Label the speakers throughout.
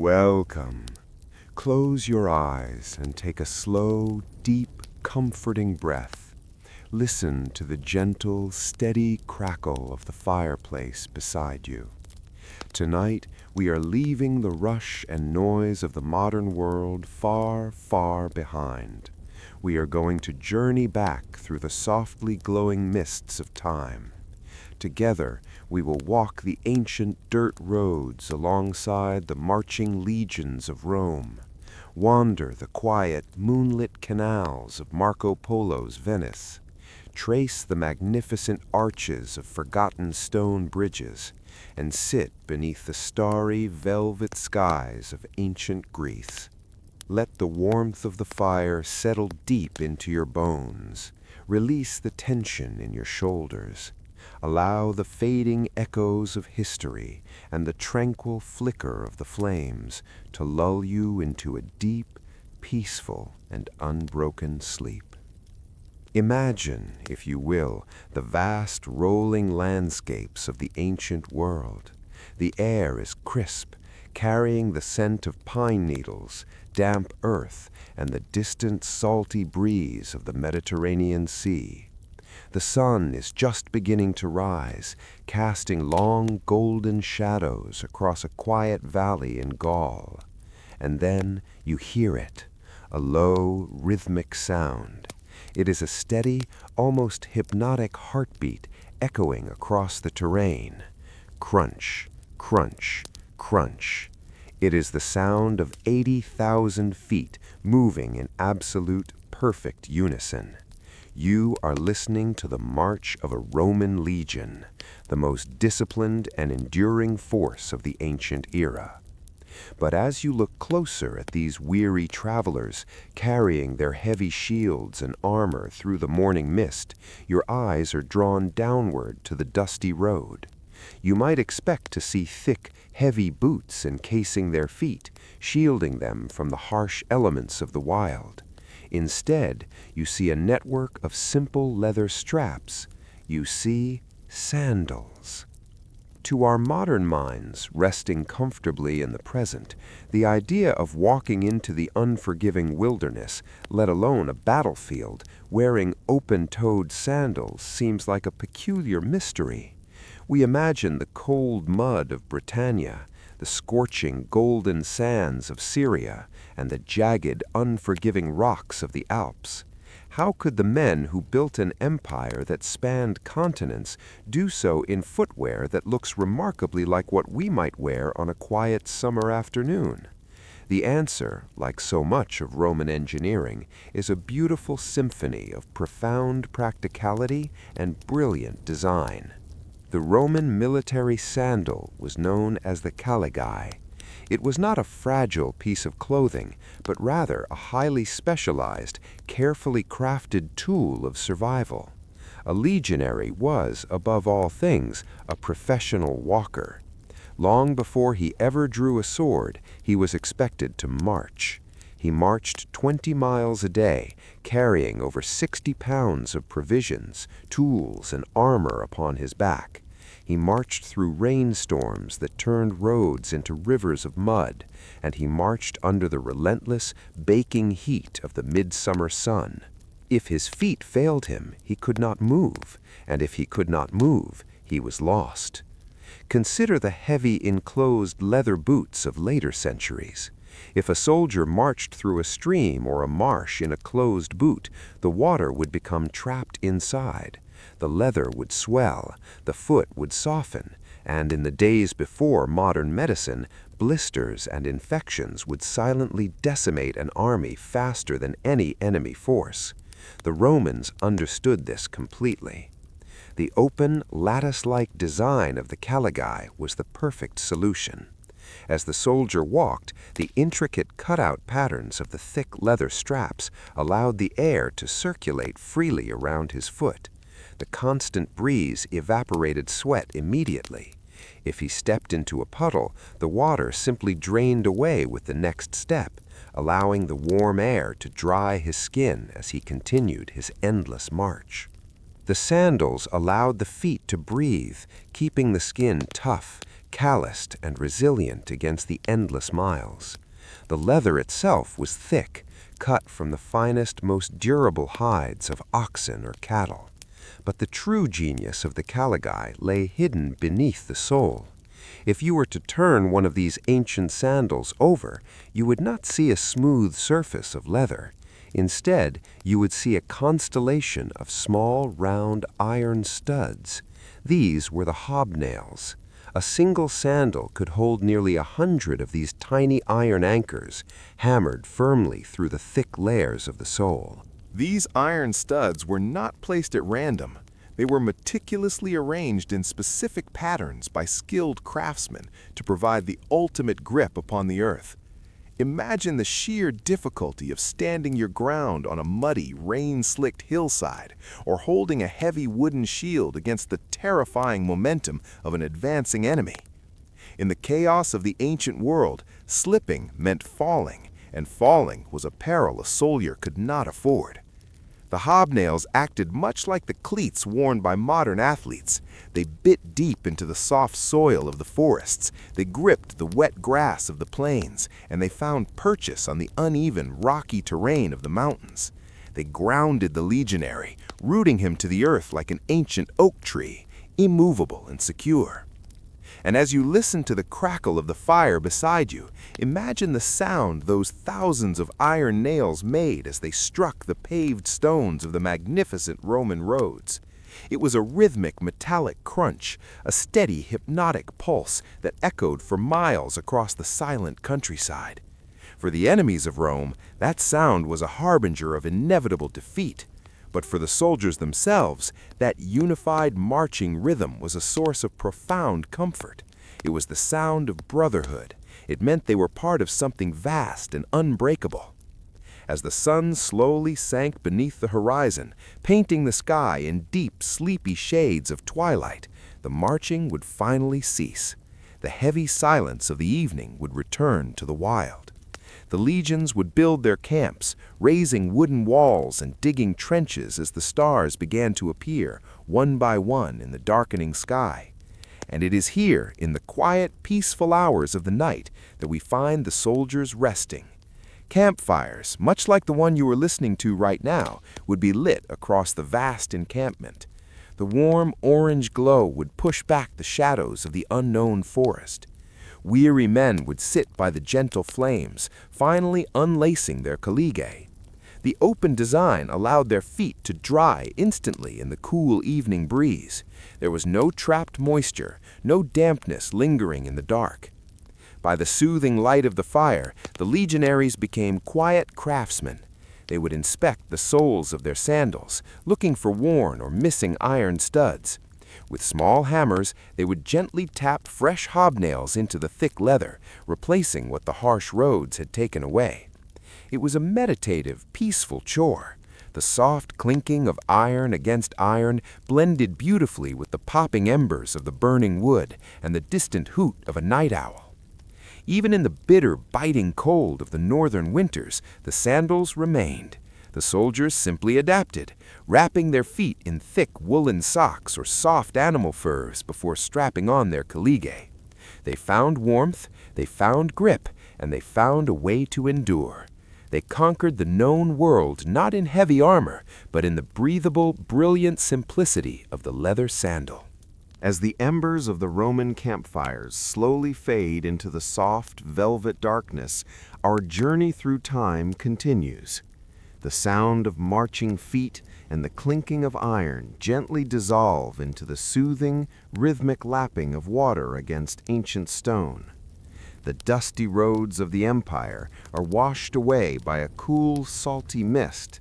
Speaker 1: Welcome. Close your eyes and take a slow, deep, comforting breath. Listen to the gentle, steady crackle of the fireplace beside you. Tonight, we are leaving the rush and noise of the modern world far, far behind. We are going to journey back through the softly glowing mists of time. Together, we will walk the ancient dirt roads alongside the marching legions of Rome, wander the quiet, moonlit canals of Marco Polo's Venice, trace the magnificent arches of forgotten stone bridges, and sit beneath the starry, velvet skies of ancient Greece. Let the warmth of the fire settle deep into your bones. Release the tension in your shoulders. Allow the fading echoes of history and the tranquil flicker of the flames to lull you into a deep, peaceful, and unbroken sleep. Imagine, if you will, the vast rolling landscapes of the ancient world. The air is crisp, carrying the scent of pine needles, damp earth, and the distant salty breeze of the Mediterranean Sea. The sun is just beginning to rise, casting long golden shadows across a quiet valley in Gaul. And then you hear it, a low, rhythmic sound. It is a steady, almost hypnotic heartbeat echoing across the terrain. Crunch, crunch, crunch. It is the sound of 80,000 feet moving in absolute, perfect unison. You are listening to the march of a Roman legion, the most disciplined and enduring force of the ancient era. But as you look closer at these weary travelers carrying their heavy shields and armor through the morning mist, your eyes are drawn downward to the dusty road. You might expect to see thick, heavy boots encasing their feet, shielding them from the harsh elements of the wild. Instead, you see a network of simple leather straps. You see sandals. To our modern minds, resting comfortably in the present, the idea of walking into the unforgiving wilderness, let alone a battlefield, wearing open-toed sandals seems like a peculiar mystery. We imagine the cold mud of Britannia, the scorching golden sands of Syria, and the jagged, unforgiving rocks of the Alps. How could the men who built an empire that spanned continents do so in footwear that looks remarkably like what we might wear on a quiet summer afternoon? The answer, like so much of Roman engineering, is a beautiful symphony of profound practicality and brilliant design. The Roman military sandal was known as the caligae. It was not a fragile piece of clothing, but rather a highly specialized, carefully crafted tool of survival. A legionary was, above all things, a professional walker. Long before he ever drew a sword, he was expected to march. He marched 20 miles a day, carrying over 60 pounds of provisions, tools, and armor upon his back. He marched through rainstorms that turned roads into rivers of mud, and he marched under the relentless, baking heat of the midsummer sun. If his feet failed him, he could not move, and if he could not move, he was lost. Consider the heavy enclosed leather boots of later centuries. If a soldier marched through a stream or a marsh in a closed boot, the water would become trapped inside. The leather would swell, the foot would soften, and in the days before modern medicine, blisters and infections would silently decimate an army faster than any enemy force. The Romans understood this completely. The open, lattice-like design of the caligae was the perfect solution. As the soldier walked, the intricate cutout patterns of the thick leather straps allowed the air to circulate freely around his foot. The constant breeze evaporated sweat immediately. If he stepped into a puddle, the water simply drained away with the next step, allowing the warm air to dry his skin as he continued his endless march. The sandals allowed the feet to breathe, keeping the skin tough, calloused and resilient against the endless miles. The leather itself was thick, cut from the finest, most durable hides of oxen or cattle. But the true genius of the caligae lay hidden beneath the sole. If you were to turn one of these ancient sandals over, you would not see a smooth surface of leather. Instead, you would see a constellation of small, round iron studs. These were the hobnails. A single sandal could hold nearly 100 of these tiny iron anchors, hammered firmly through the thick layers of the sole.
Speaker 2: These iron studs were not placed at random. They were meticulously arranged in specific patterns by skilled craftsmen to provide the ultimate grip upon the earth. Imagine the sheer difficulty of standing your ground on a muddy, rain-slicked hillside, or holding a heavy wooden shield against the terrifying momentum of an advancing enemy. In the chaos of the ancient world, slipping meant falling, and falling was a peril a soldier could not afford. The hobnails acted much like the cleats worn by modern athletes. They bit deep into the soft soil of the forests, they gripped the wet grass of the plains, and they found purchase on the uneven, rocky terrain of the mountains. They grounded the legionary, rooting him to the earth like an ancient oak tree, immovable and secure. And as you listen to the crackle of the fire beside you, imagine the sound those thousands of iron nails made as they struck the paved stones of the magnificent Roman roads. It was a rhythmic metallic crunch, a steady hypnotic pulse that echoed for miles across the silent countryside. For the enemies of Rome, that sound was a harbinger of inevitable defeat. But for the soldiers themselves, that unified marching rhythm was a source of profound comfort. It was the sound of brotherhood. It meant they were part of something vast and unbreakable. As the sun slowly sank beneath the horizon, painting the sky in deep, sleepy shades of twilight, the marching would finally cease. The heavy silence of the evening would return to the wild. The legions would build their camps, raising wooden walls and digging trenches as the stars began to appear, one by one, in the darkening sky. And it is here, in the quiet, peaceful hours of the night, that we find the soldiers resting. Campfires, much like the one you are listening to right now, would be lit across the vast encampment. The warm orange glow would push back the shadows of the unknown forest. Weary men would sit by the gentle flames, finally unlacing their caligae. The open design allowed their feet to dry instantly in the cool evening breeze. There was no trapped moisture, no dampness lingering in the dark. By the soothing light of the fire, the legionaries became quiet craftsmen. They would inspect the soles of their sandals, looking for worn or missing iron studs. With small hammers, they would gently tap fresh hobnails into the thick leather, replacing what the harsh roads had taken away. It was a meditative, peaceful chore. The soft clinking of iron against iron blended beautifully with the popping embers of the burning wood and the distant hoot of a night owl. Even in the bitter, biting cold of the northern winters, the sandals remained. The soldiers simply adapted, wrapping their feet in thick woolen socks or soft animal furs before strapping on their caligae. They found warmth, they found grip, and they found a way to endure. They conquered the known world not in heavy armor, but in the breathable, brilliant simplicity of the leather sandal. As the embers of the Roman campfires slowly fade into the soft, velvet darkness, our journey through time continues. The sound of marching feet and the clinking of iron gently dissolve into the soothing, rhythmic lapping of water against ancient stone. The dusty roads of the empire are washed away by a cool, salty mist.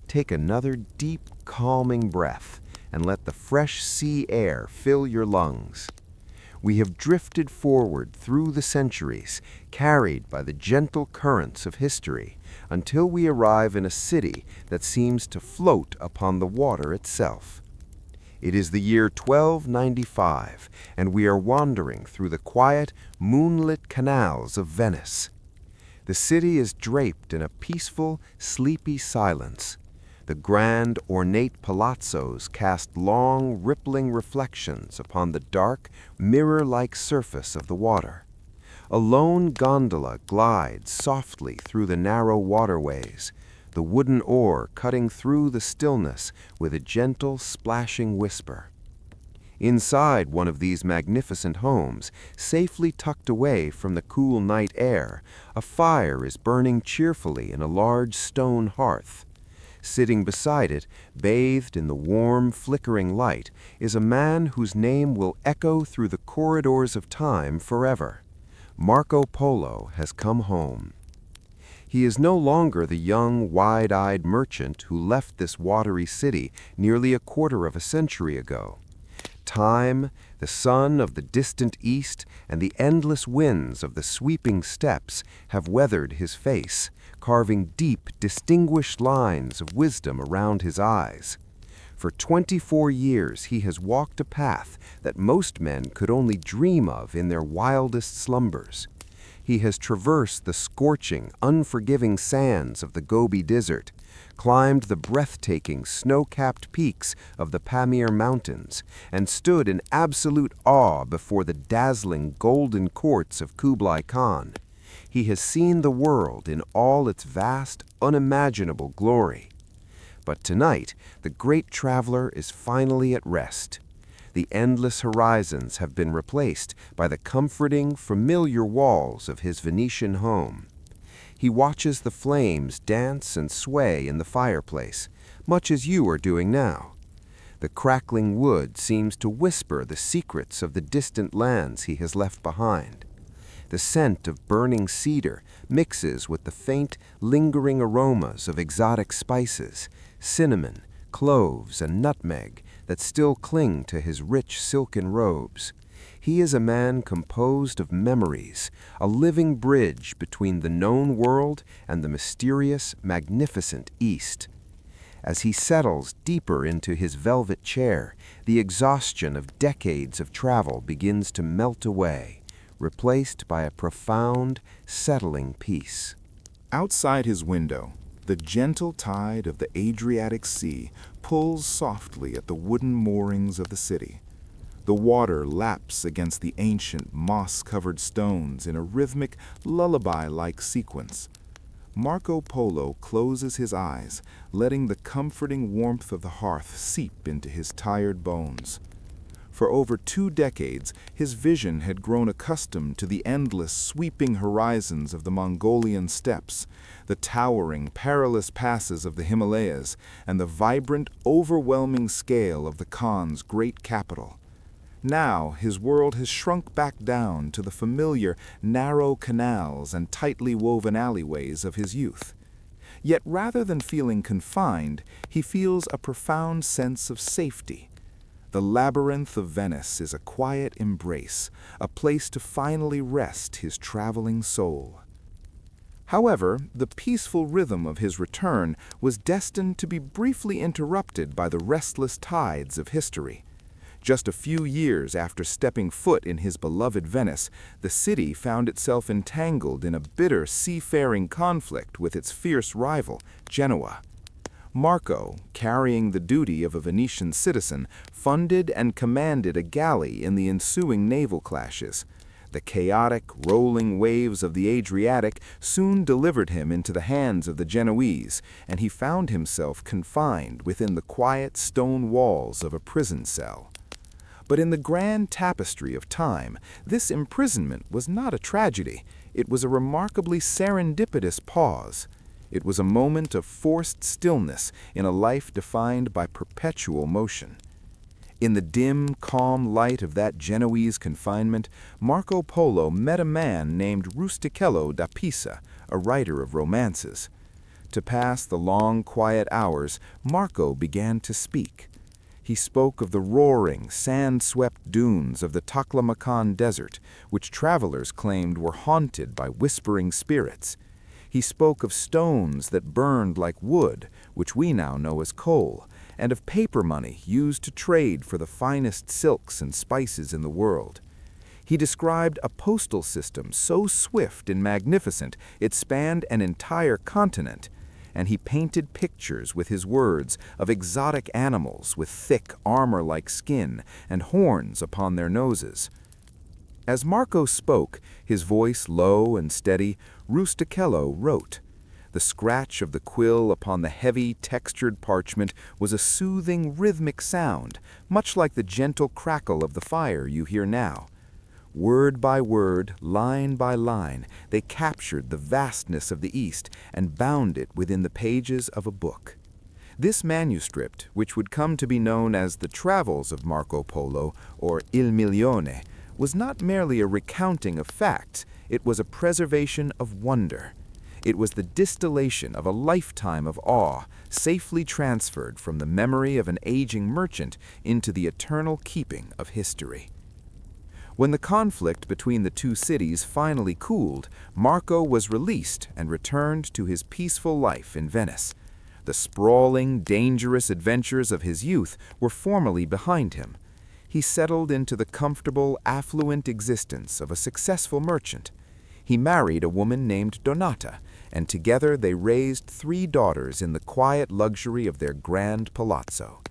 Speaker 2: Take another deep, calming breath and let the fresh sea air fill your lungs. We have drifted forward through the centuries, carried by the gentle currents of history, until we arrive in a city that seems to float upon the water itself. It is the year 1295, and we are wandering through the quiet, moonlit canals of Venice. The city is draped in a peaceful, sleepy silence.
Speaker 1: The grand, ornate palazzos cast long, rippling reflections upon the dark, mirror-like surface of the water. A lone gondola glides softly through the narrow waterways, the wooden oar cutting through the stillness with a gentle, splashing whisper. Inside one of these magnificent homes, safely tucked away from the cool night air, a fire is burning cheerfully in a large stone hearth. Sitting beside it, bathed in the warm, flickering light, is a man whose name will echo through the corridors of time forever. Marco Polo has come home. He is no longer the young, wide-eyed merchant who left this watery city nearly a quarter of a century ago. Time, the sun of the distant east, and the endless winds of the sweeping steppes have weathered his face, carving deep, distinguished lines of wisdom around his eyes. For 24 years he has walked a path that most men could only dream of in their wildest slumbers. He has traversed the scorching, unforgiving sands of the Gobi Desert, climbed the breathtaking, snow-capped peaks of the Pamir Mountains, and stood in absolute awe before the dazzling golden courts of Kublai Khan. He has seen the world in all its vast, unimaginable glory. But tonight, the great traveler is finally at rest. The endless horizons have been replaced by the comforting, familiar walls of his Venetian home. He watches the flames dance and sway in the fireplace, much as you are doing now. The crackling wood seems to whisper the secrets of the distant lands he has left behind. The scent of burning cedar mixes with the faint, lingering aromas of exotic spices, cinnamon, cloves, and nutmeg that still cling to his rich silken robes. He is a man composed of memories, a living bridge between the known world and the mysterious, magnificent East. As he settles deeper into his velvet chair, the exhaustion of decades of travel begins to melt away, replaced by a profound, settling peace.
Speaker 2: Outside his window, the gentle tide of the Adriatic Sea pulls softly at the wooden moorings of the city. The water laps against the ancient, moss-covered stones in a rhythmic, lullaby-like sequence. Marco Polo closes his eyes, letting the comforting warmth of the hearth seep into his tired bones. For over 2 decades, his vision had grown accustomed to the endless, sweeping horizons of the Mongolian steppes, the towering, perilous passes of the Himalayas, and the vibrant, overwhelming scale of the Khan's great capital. Now, his world has shrunk back down to the familiar, narrow canals and tightly woven alleyways of his youth. Yet rather than feeling confined, he feels a profound sense of safety. The labyrinth of Venice is a quiet embrace, a place to finally rest his traveling soul. However, the peaceful rhythm of his return was destined to be briefly interrupted by the restless tides of history. Just a few years after stepping foot in his beloved Venice, the city found itself entangled in a bitter seafaring conflict with its fierce rival, Genoa. Marco, carrying the duty of a Venetian citizen, funded and commanded a galley in the ensuing naval clashes. The chaotic, rolling waves of the Adriatic soon delivered him into the hands of the Genoese, and he found himself confined within the quiet stone walls of a prison cell. But in the grand tapestry of time, this imprisonment was not a tragedy. It was a remarkably serendipitous pause. It was a moment of forced stillness in a life defined by perpetual motion. In the dim, calm light of that Genoese confinement, Marco Polo met a man named Rustichello da Pisa, a writer of romances. To pass the long, quiet hours, Marco began to speak. He spoke of the roaring, sand-swept dunes of the Taklamakan Desert, which travelers claimed were haunted by whispering spirits. He spoke of stones that burned like wood, which we now know as coal, and of paper money used to trade for the finest silks and spices in the world. He described a postal system so swift and magnificent it spanned an entire continent,
Speaker 3: and he painted pictures with his words of exotic animals with thick armor-like skin and horns upon their noses. As Marco spoke, his voice low and steady, Rustichello wrote. The scratch of the quill upon the heavy, textured parchment was a soothing, rhythmic sound, much like the gentle crackle of the fire you hear now. Word by word, line by line, they captured the vastness of the East and bound it within the pages of a book. This manuscript, which would come to be known as the Travels of Marco Polo, or Il Milione, was not merely a recounting of facts, it was a preservation of wonder. It was the distillation of a lifetime of awe, safely transferred from the memory of an aging merchant into the eternal keeping of history. When the conflict between the two cities finally cooled, Marco was released and returned to his peaceful life in Venice. The sprawling, dangerous adventures of his youth were formally behind him. He settled into the comfortable, affluent existence of a successful merchant. He married a woman named Donata, and together they raised 3 daughters in the quiet luxury of their grand palazzo.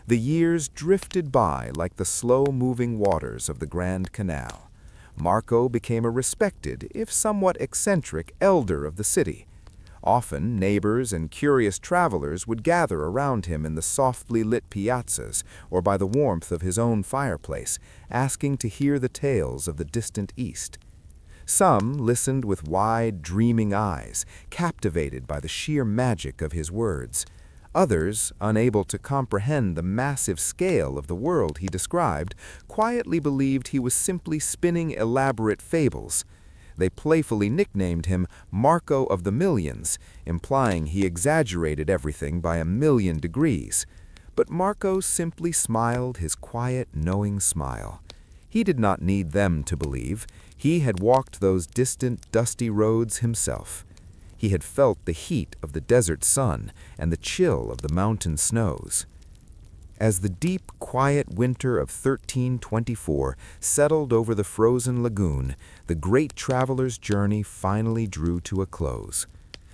Speaker 3: The years drifted by like the slow-moving waters of the Grand Canal. Marco became a respected, if somewhat eccentric, elder of the city. Often, neighbors and curious travelers would gather around him in the softly lit piazzas or by the warmth of his own fireplace, asking to hear the tales of the distant East. Some listened with wide, dreaming eyes, captivated by the sheer magic of his words. Others, unable to comprehend the massive scale of the world he described, quietly believed he was simply spinning elaborate fables. They playfully nicknamed him Marco of the Millions, implying he exaggerated everything by 1,000,000 degrees. But Marco simply smiled his quiet, knowing smile. He did not need them to believe. He had walked those distant, dusty roads himself. He had felt the heat of the desert sun and the chill of the mountain snows. As the deep, quiet winter of 1324 settled over the frozen lagoon, the great traveler's journey finally drew to a close.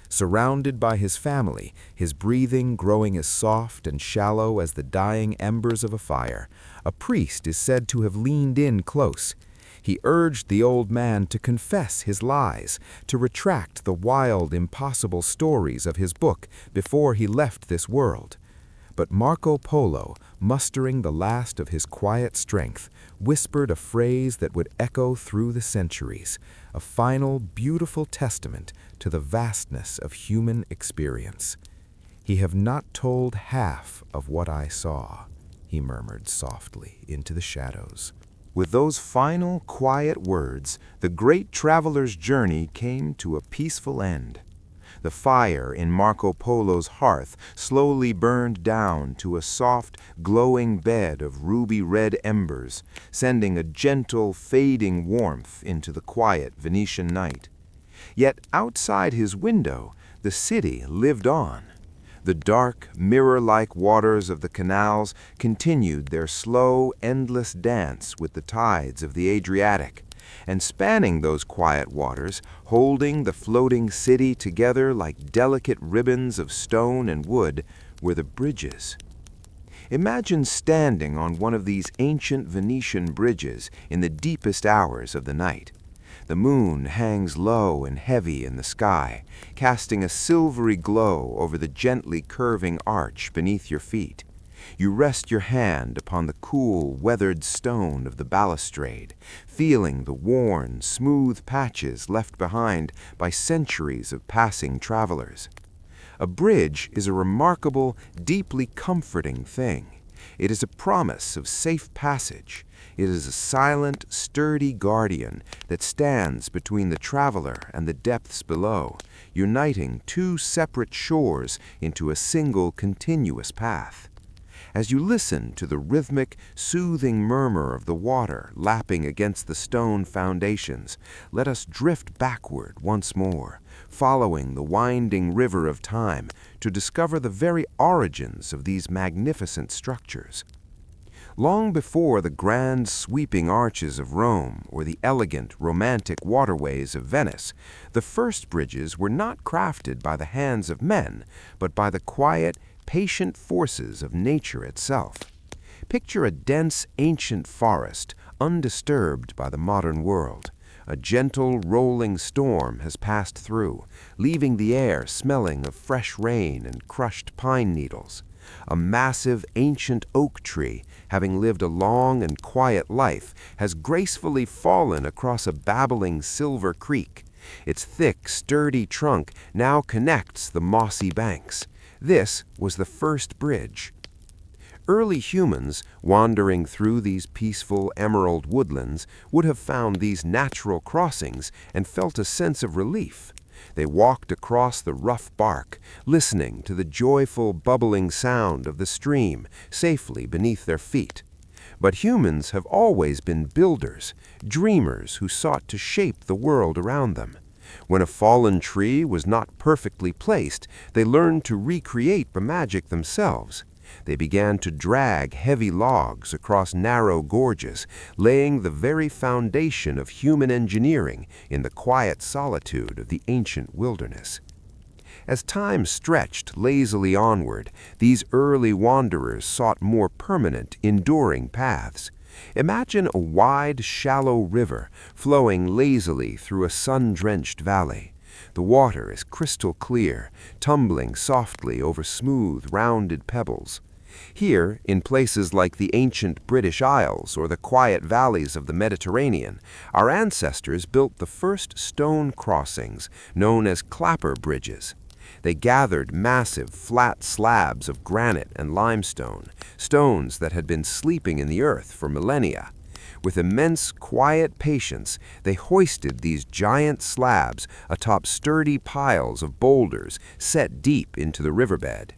Speaker 3: Surrounded by his family, his breathing growing as soft and shallow as the dying embers of a fire, a priest is said to have leaned in close. He urged the old man to confess his lies, to retract the wild, impossible stories of his book before he left this world. But Marco Polo, mustering the last of his quiet strength, whispered a phrase that would echo through the centuries, a final, beautiful testament to the vastness of human experience. "Ye have not told half of what I saw," he murmured softly into the shadows. With those final, quiet words, the great traveler's journey came to a peaceful end. The fire in Marco Polo's hearth slowly burned down to a soft, glowing bed of ruby-red embers, sending a gentle, fading warmth into the quiet Venetian night. Yet outside his window, the city lived on. The dark, mirror-like waters of the canals continued their slow, endless dance with the tides of the Adriatic, and spanning those quiet waters, holding the floating city together like delicate ribbons of stone and wood, were the bridges. Imagine standing on one of these ancient Venetian bridges in the deepest hours of the night. The moon hangs low and heavy in the sky, casting a silvery glow over the gently curving arch beneath your feet. You rest your hand upon the cool, weathered stone of the balustrade, feeling the worn, smooth patches left behind by centuries of passing travelers. A bridge is a remarkable, deeply comforting thing. It is a promise of safe passage. It is a silent, sturdy guardian that stands between the traveler and the depths below, uniting 2 separate shores into a single continuous path. As you listen to the rhythmic, soothing murmur of the water lapping against the stone foundations, let us drift backward once more, following the winding river of time to discover the very origins of these magnificent structures. Long before the grand sweeping arches of Rome or the elegant, romantic waterways of Venice, the first bridges were not crafted by the hands of men, but by the quiet, patient forces of nature itself. Picture a dense, ancient forest, undisturbed by the modern world. A gentle, rolling storm has passed through, leaving the air smelling of fresh rain and crushed pine needles. A massive, ancient oak tree, having lived a long and quiet life, has gracefully fallen across a babbling silver creek. Its thick, sturdy trunk now connects the mossy banks. This was the first bridge. Early humans, wandering through these peaceful emerald woodlands, would have found these natural crossings and felt a sense of relief. They walked across the rough bark, listening to the joyful, bubbling sound of the stream safely beneath their feet. But humans have always been builders, dreamers who sought to shape the world around them. When a fallen tree was not perfectly placed, they learned to recreate the magic themselves. They began to drag heavy logs across narrow gorges, laying the very foundation of human engineering in the quiet solitude of the ancient wilderness. As time stretched lazily onward, these early wanderers sought more permanent, enduring paths. Imagine a wide, shallow river flowing lazily through a sun-drenched valley. The water is crystal clear, tumbling softly over smooth, rounded pebbles. Here, in places like the ancient British Isles or the quiet valleys of the Mediterranean, our ancestors built the first stone crossings, known as clapper bridges. They gathered massive, flat slabs of granite and limestone, stones that had been sleeping in the earth for millennia. With immense, quiet patience, they hoisted these giant slabs atop sturdy piles of boulders set deep into the riverbed.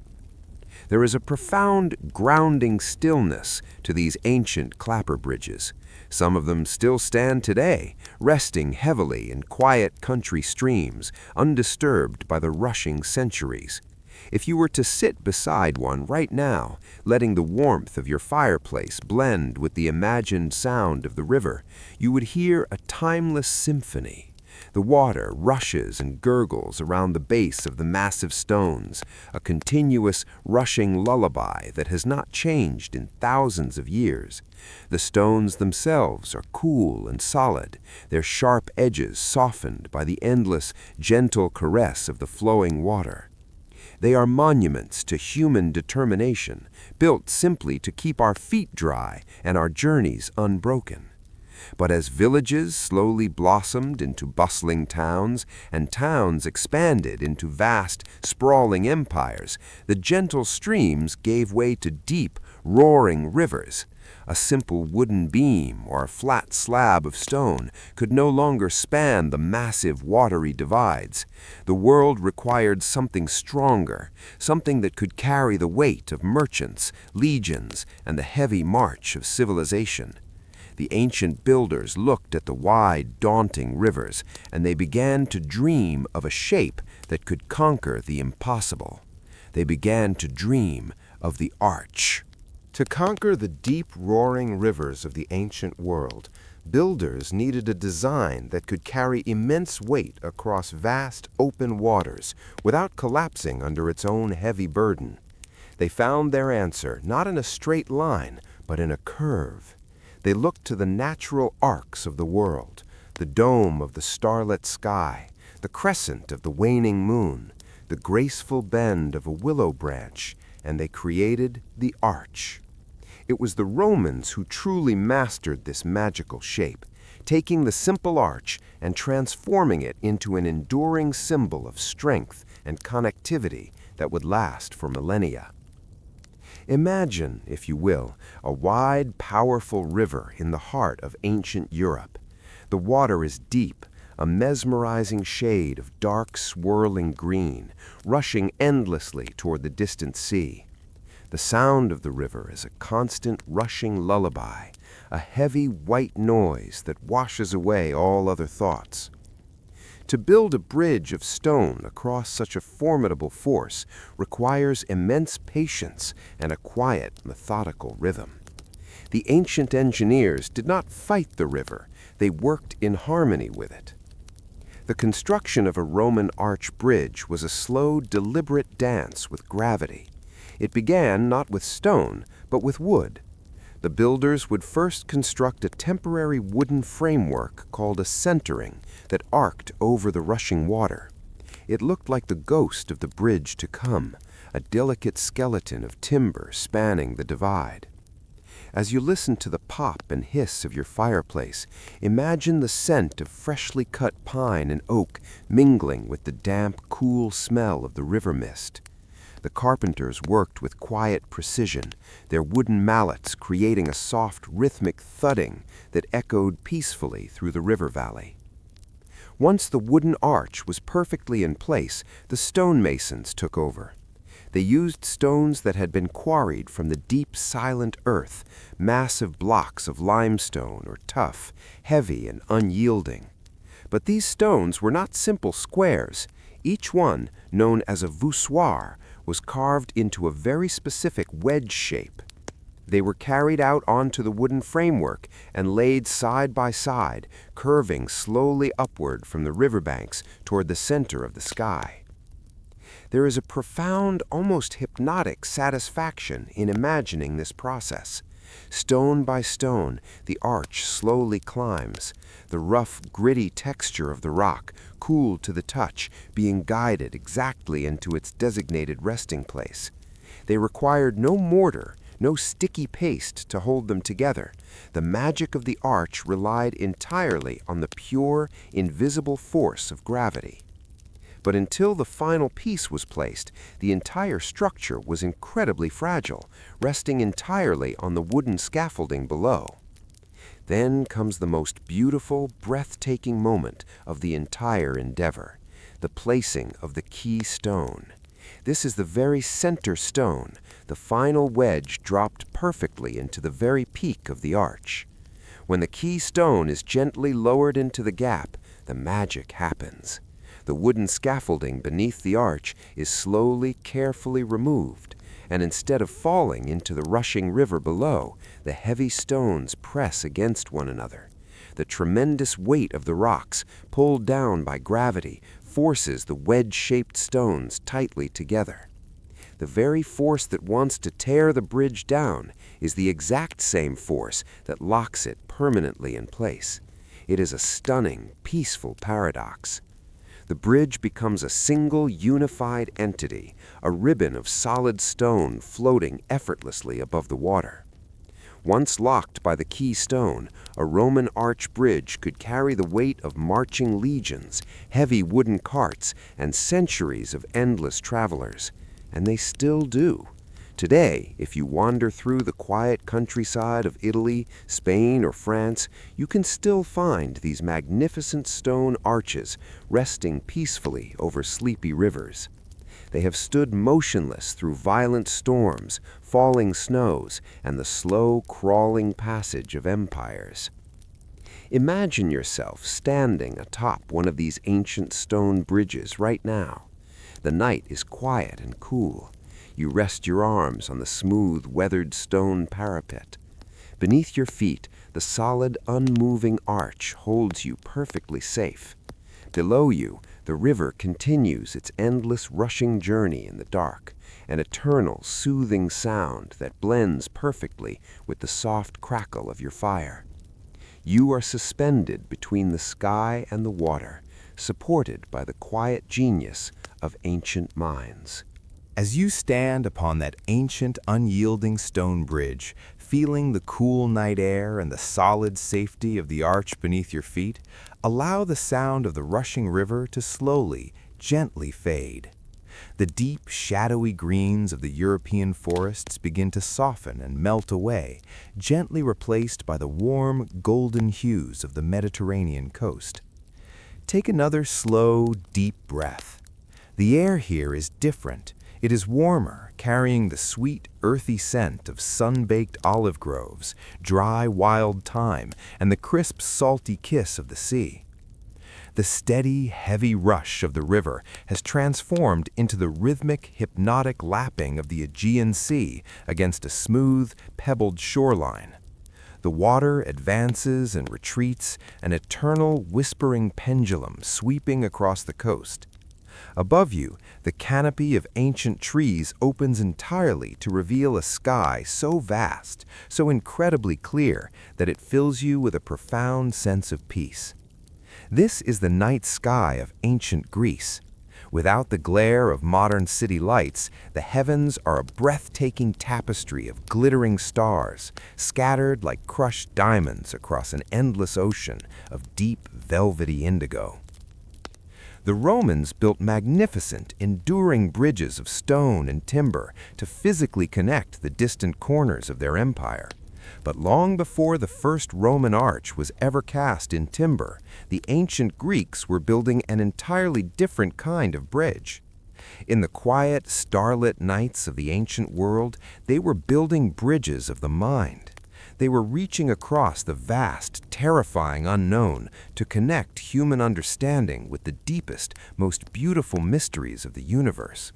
Speaker 3: There is a profound, grounding stillness to these ancient clapper bridges. Some of them still stand today, resting heavily in quiet country streams, undisturbed by the rushing centuries. If you were to sit beside one right now, letting the warmth of your fireplace blend with the imagined sound of the river, you would hear a timeless symphony. The water rushes and gurgles around the base of the massive stones, a continuous, rushing lullaby that has not changed in thousands of years. The stones themselves are cool and solid, their sharp edges softened by the endless, gentle caress of the flowing water. They are monuments to human determination, built simply to keep our feet dry and our journeys unbroken. But as villages slowly blossomed into bustling towns, and towns expanded into vast, sprawling empires, the gentle streams gave way to deep, roaring rivers. A simple wooden beam or a flat slab of stone could no longer span the massive watery divides. The world required something stronger, something that could carry the weight of merchants, legions, and the heavy march of civilization. The ancient builders looked at the wide, daunting rivers, and they began to dream of a shape that could conquer the impossible. They began to dream of the arch.
Speaker 2: To conquer the deep, roaring rivers of the ancient world, builders needed a design that could carry immense weight across vast, open waters without collapsing under its own heavy burden. They found their answer not in a straight line, but in a curve. They looked to the natural arcs of the world, the dome of the starlit sky, the crescent of the waning moon, the graceful bend of a willow branch, and they created the arch. It was the Romans who truly mastered this magical shape, taking the simple arch and transforming it into an enduring symbol of strength and connectivity that would last for millennia. Imagine, if you will, a wide, powerful river in the heart of ancient Europe. The water is deep, a mesmerizing shade of dark, swirling green, rushing endlessly toward the distant sea. The sound of the river is a constant, rushing lullaby, a heavy, white noise that washes away all other thoughts. To build a bridge of stone across such a formidable force requires immense patience and a quiet, methodical rhythm.
Speaker 1: The ancient engineers did not fight the river, they worked in harmony with it. The construction of a Roman arch bridge was a slow, deliberate dance with gravity. It began not with stone, but with wood. The builders would first construct a temporary wooden framework called a centering that arced over the rushing water. It looked like the ghost of the bridge to come, a delicate skeleton of timber spanning the divide. As you listen to the pop and hiss of your fireplace, imagine the scent of freshly cut pine and oak mingling with the damp, cool smell of the river mist. The carpenters worked with quiet precision, their wooden mallets creating a soft, rhythmic thudding that echoed peacefully through the river valley. Once the wooden arch was perfectly in place, the stonemasons took over. They used stones that had been quarried from the deep, silent earth, massive blocks of limestone or tuff, heavy and unyielding. But these stones were not simple squares. Each one, known as a voussoir, was carved into a very specific wedge shape. They were carried out onto the wooden framework and laid side by side, curving slowly upward from the riverbanks toward the center of the sky. There is a profound, almost hypnotic satisfaction in imagining this process. Stone by stone, the arch slowly climbs, the rough, gritty texture of the rock, cool to the touch, being guided exactly into its designated resting place. They required no mortar, no sticky paste to hold them together. The magic of the arch relied entirely on the pure, invisible force of gravity. But until the final piece was placed, the entire structure was incredibly fragile, resting entirely on the wooden scaffolding below. Then comes the most beautiful, breathtaking moment of the entire endeavor, the placing of the key stone. This is the very center stone, the final wedge dropped perfectly into the very peak of the arch. When the key stone is gently lowered into the gap, the magic happens. The wooden scaffolding beneath the arch is slowly, carefully removed, and instead of falling into the rushing river below, the heavy stones press against one another. The tremendous weight of the rocks, pulled down by gravity, forces the wedge-shaped stones tightly together. The very force that wants to tear the bridge down is the exact same force that locks it permanently in place. It is a stunning, peaceful paradox. The bridge becomes a single, unified entity, a ribbon of solid stone floating effortlessly above the water. Once locked by the key stone, a Roman arch bridge could carry the weight of marching legions, heavy wooden carts, and centuries of endless travelers. And they still do. Today, if you wander through the quiet countryside of Italy, Spain, or France, you can still find these magnificent stone arches resting peacefully over sleepy rivers. They have stood motionless through violent storms, falling snows, and the slow, crawling passage of empires. Imagine yourself standing atop one of these ancient stone bridges right now. The night is quiet and cool. You rest your arms on the smooth, weathered stone parapet. Beneath your feet, the solid, unmoving arch holds you perfectly safe. Below you, the river continues its endless rushing journey in the dark, an eternal, soothing sound that blends perfectly with the soft crackle of your fire. You are suspended between the sky and the water, supported by the quiet genius of ancient minds.
Speaker 2: As you stand upon that ancient, unyielding stone bridge, feeling the cool night air and the solid safety of the arch beneath your feet, allow the sound of the rushing river to slowly, gently fade. The deep, shadowy greens of the European forests begin to soften and melt away, gently replaced by the warm, golden hues of the Mediterranean coast. Take another slow, deep breath. The air here is different. It is warmer, carrying the sweet, earthy scent of sun-baked olive groves, dry wild thyme, and the crisp, salty kiss of the sea. The steady, heavy rush of the river has transformed into the rhythmic, hypnotic lapping of the Aegean Sea against a smooth, pebbled shoreline.
Speaker 3: The water advances and retreats, an eternal whispering pendulum sweeping across the coast. Above you, the canopy of ancient trees opens entirely to reveal a sky so vast, so incredibly clear, that it fills you with a profound sense of peace. This is the night sky of ancient Greece. Without the glare of modern city lights, the heavens are a breathtaking tapestry of glittering stars, scattered like crushed diamonds across an endless ocean of deep, velvety indigo. The Romans built magnificent, enduring bridges of stone and timber to physically connect the distant corners of their empire. But long before the first Roman arch was ever cast in timber, the ancient Greeks were building an entirely different kind of bridge. In the quiet, starlit nights of the ancient world, they were building bridges of the mind. They were reaching across the vast, terrifying unknown to connect human understanding with the deepest, most beautiful mysteries of the universe.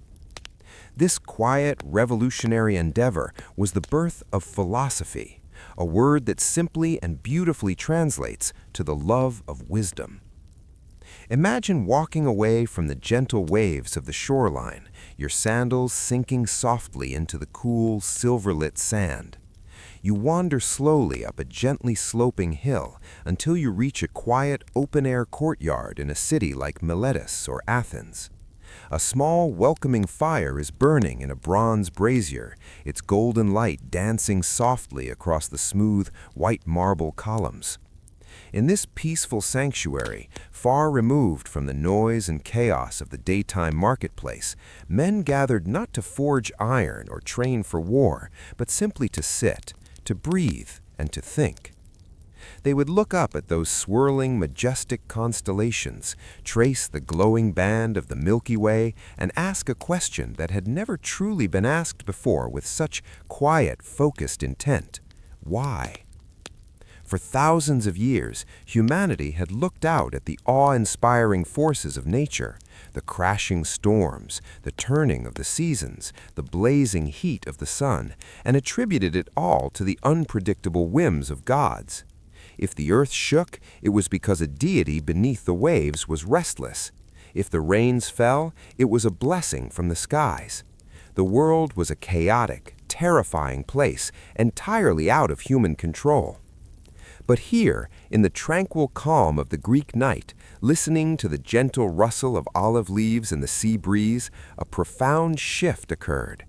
Speaker 3: This quiet, revolutionary endeavor was the birth of philosophy, a word that simply and beautifully translates to the love of wisdom. Imagine walking away from the gentle waves of the shoreline, your sandals sinking softly into the cool, silver-lit sand. You wander slowly up a gently sloping hill until you reach a quiet, open-air courtyard in a city like Miletus or Athens. A small, welcoming fire is burning in a bronze brazier, its golden light dancing softly across the smooth, white marble columns. In this peaceful sanctuary, far removed from the noise and chaos of the daytime marketplace, men gathered not to forge iron or train for war, but simply to sit, to breathe, and to think. They would look up at those swirling, majestic constellations, trace the glowing band of the Milky Way, and ask a question that had never truly been asked before with such quiet, focused intent. Why? For thousands of years, humanity had looked out at the awe-inspiring forces of nature, the crashing storms, the turning of the seasons, the blazing heat of the sun, and attributed it all to the unpredictable whims of gods. If the earth shook, it was because a deity beneath the waves was restless. If the rains fell, it was a blessing from the skies. The world was a chaotic, terrifying place, entirely out of human control. But here, in the tranquil calm of the Greek night, listening to the gentle rustle of olive leaves in the sea breeze, a profound shift occurred.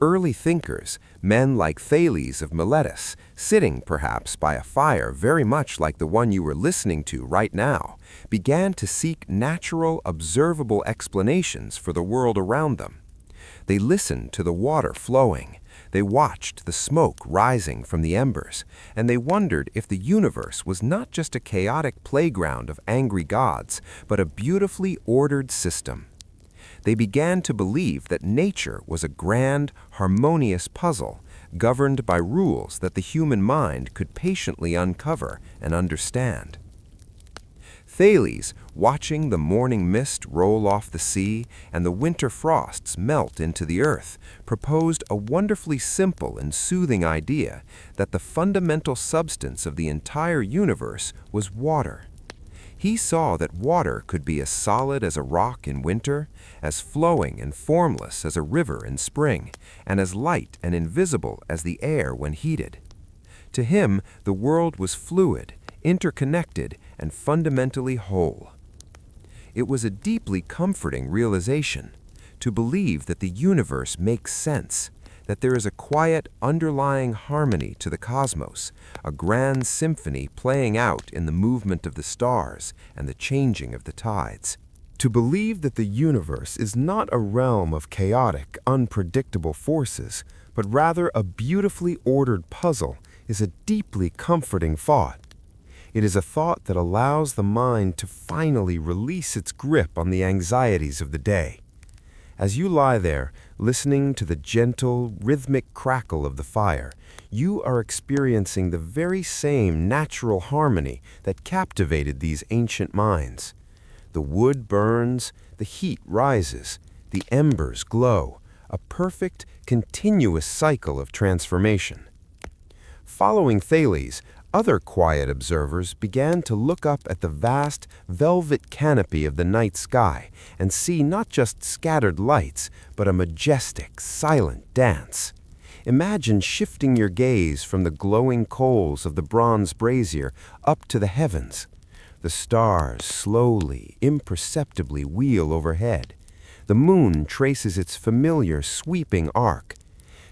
Speaker 3: Early thinkers, men like Thales of Miletus, sitting perhaps by a fire very much like the one you were listening to right now, began to seek natural, observable explanations for the world around them. They listened to the water flowing. They watched the smoke rising from the embers, and they wondered if the universe was not just a chaotic playground of angry gods, but a beautifully ordered system. They began to believe that nature was a grand, harmonious puzzle, governed by rules that the human mind could patiently uncover and understand. Thales, watching the morning mist roll off the sea and the winter frosts melt into the earth, proposed a wonderfully simple and soothing idea that the fundamental substance of the entire universe was water. He saw that water could be as solid as a rock in winter, as flowing and formless as a river in spring, and as light and invisible as the air when heated. To him, the world was fluid, interconnected, and fundamentally whole. It was a deeply comforting realization to believe that the universe makes sense, that there is a quiet underlying harmony to the cosmos, a grand symphony playing out in the movement of the stars and the changing of the tides. To believe that the universe is not a realm of chaotic, unpredictable forces, but rather a beautifully ordered puzzle is a deeply comforting thought. It is a thought that allows the mind to finally release its grip on the anxieties of the day. As you lie there, listening to the gentle, rhythmic crackle of the fire, you are experiencing the very same natural harmony that captivated these ancient minds. The wood burns, the heat rises, the embers glow, a perfect, continuous cycle of transformation.
Speaker 1: Following Thales, other quiet observers began to look up at the vast, velvet canopy of the night sky and see not just scattered lights, but a majestic, silent dance. Imagine shifting your gaze from the glowing coals of the bronze brazier up to the heavens. The stars slowly, imperceptibly wheel overhead. The moon traces its familiar, sweeping arc.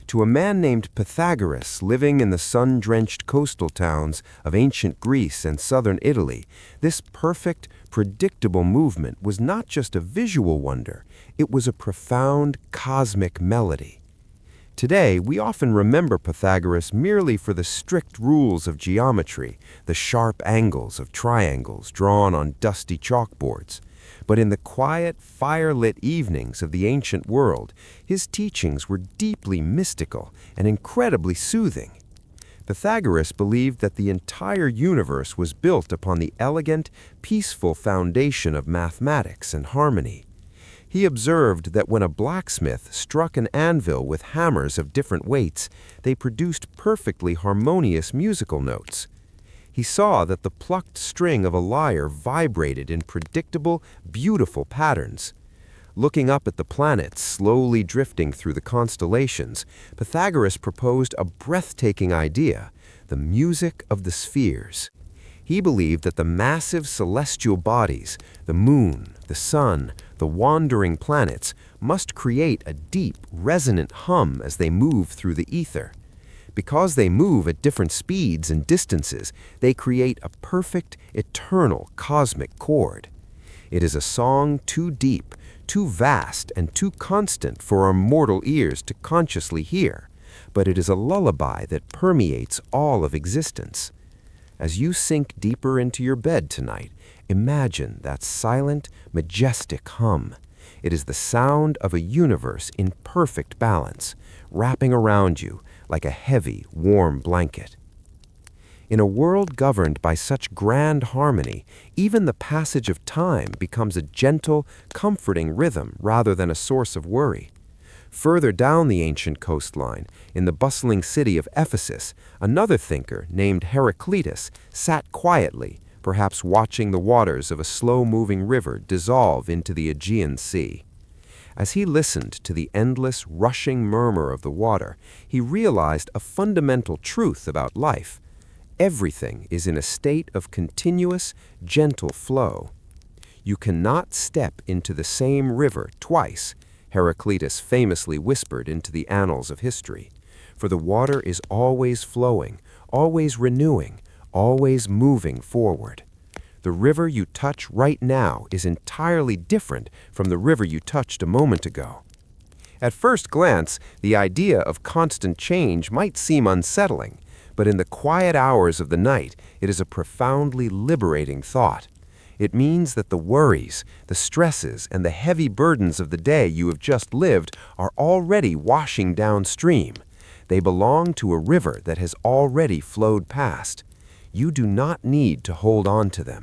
Speaker 1: To a man named Pythagoras living in the sun-drenched coastal towns of ancient Greece and southern Italy, this perfect, predictable movement was not just a visual wonder, it was a profound cosmic melody. Today, we often remember Pythagoras merely for the strict rules of geometry, the sharp angles of triangles drawn on dusty chalkboards. But in the quiet, fire-lit evenings of the ancient world, his teachings were deeply mystical and incredibly soothing. Pythagoras believed that the entire universe was built upon the elegant, peaceful foundation of mathematics and harmony. He observed that when a blacksmith struck an anvil with hammers of different weights, they produced perfectly harmonious musical notes. He saw that the plucked string of a lyre vibrated in predictable, beautiful patterns. Looking up at the planets slowly drifting through the constellations, Pythagoras proposed a breathtaking idea, the music of the spheres. He believed that the massive celestial bodies, the moon, the sun, the wandering planets, must create a deep, resonant hum as they move through the ether. Because they move at different speeds and distances, they create a perfect, eternal cosmic chord. It is a song too deep, too vast, and too constant for our mortal ears to consciously hear, but it is a lullaby that permeates all of existence. As you sink deeper into your bed tonight, imagine that silent, majestic hum. It is the sound of a universe in perfect balance, wrapping around you like a heavy, warm blanket. In a world governed by such grand harmony, even the passage of time becomes a gentle, comforting rhythm rather than a source of worry. Further down the ancient coastline, in the bustling city of Ephesus, another thinker named Heraclitus sat quietly, perhaps watching the waters of a slow-moving river dissolve into the Aegean Sea. As he listened to the endless, rushing murmur of the water, he realized a fundamental truth about life. Everything is in a state of continuous, gentle flow. You cannot step into the same river twice, Heraclitus famously whispered into the annals of history, for the water is always flowing, always renewing, always moving forward. The river you touch right now is entirely different from the river you touched a moment ago. At first glance, the idea of constant change might seem unsettling, but in the quiet hours of the night, it is a profoundly liberating thought. It means that the worries, the stresses, and the heavy burdens of the day you have just lived are already washing downstream. They belong to a river that has already flowed past. You do not need to hold on to them.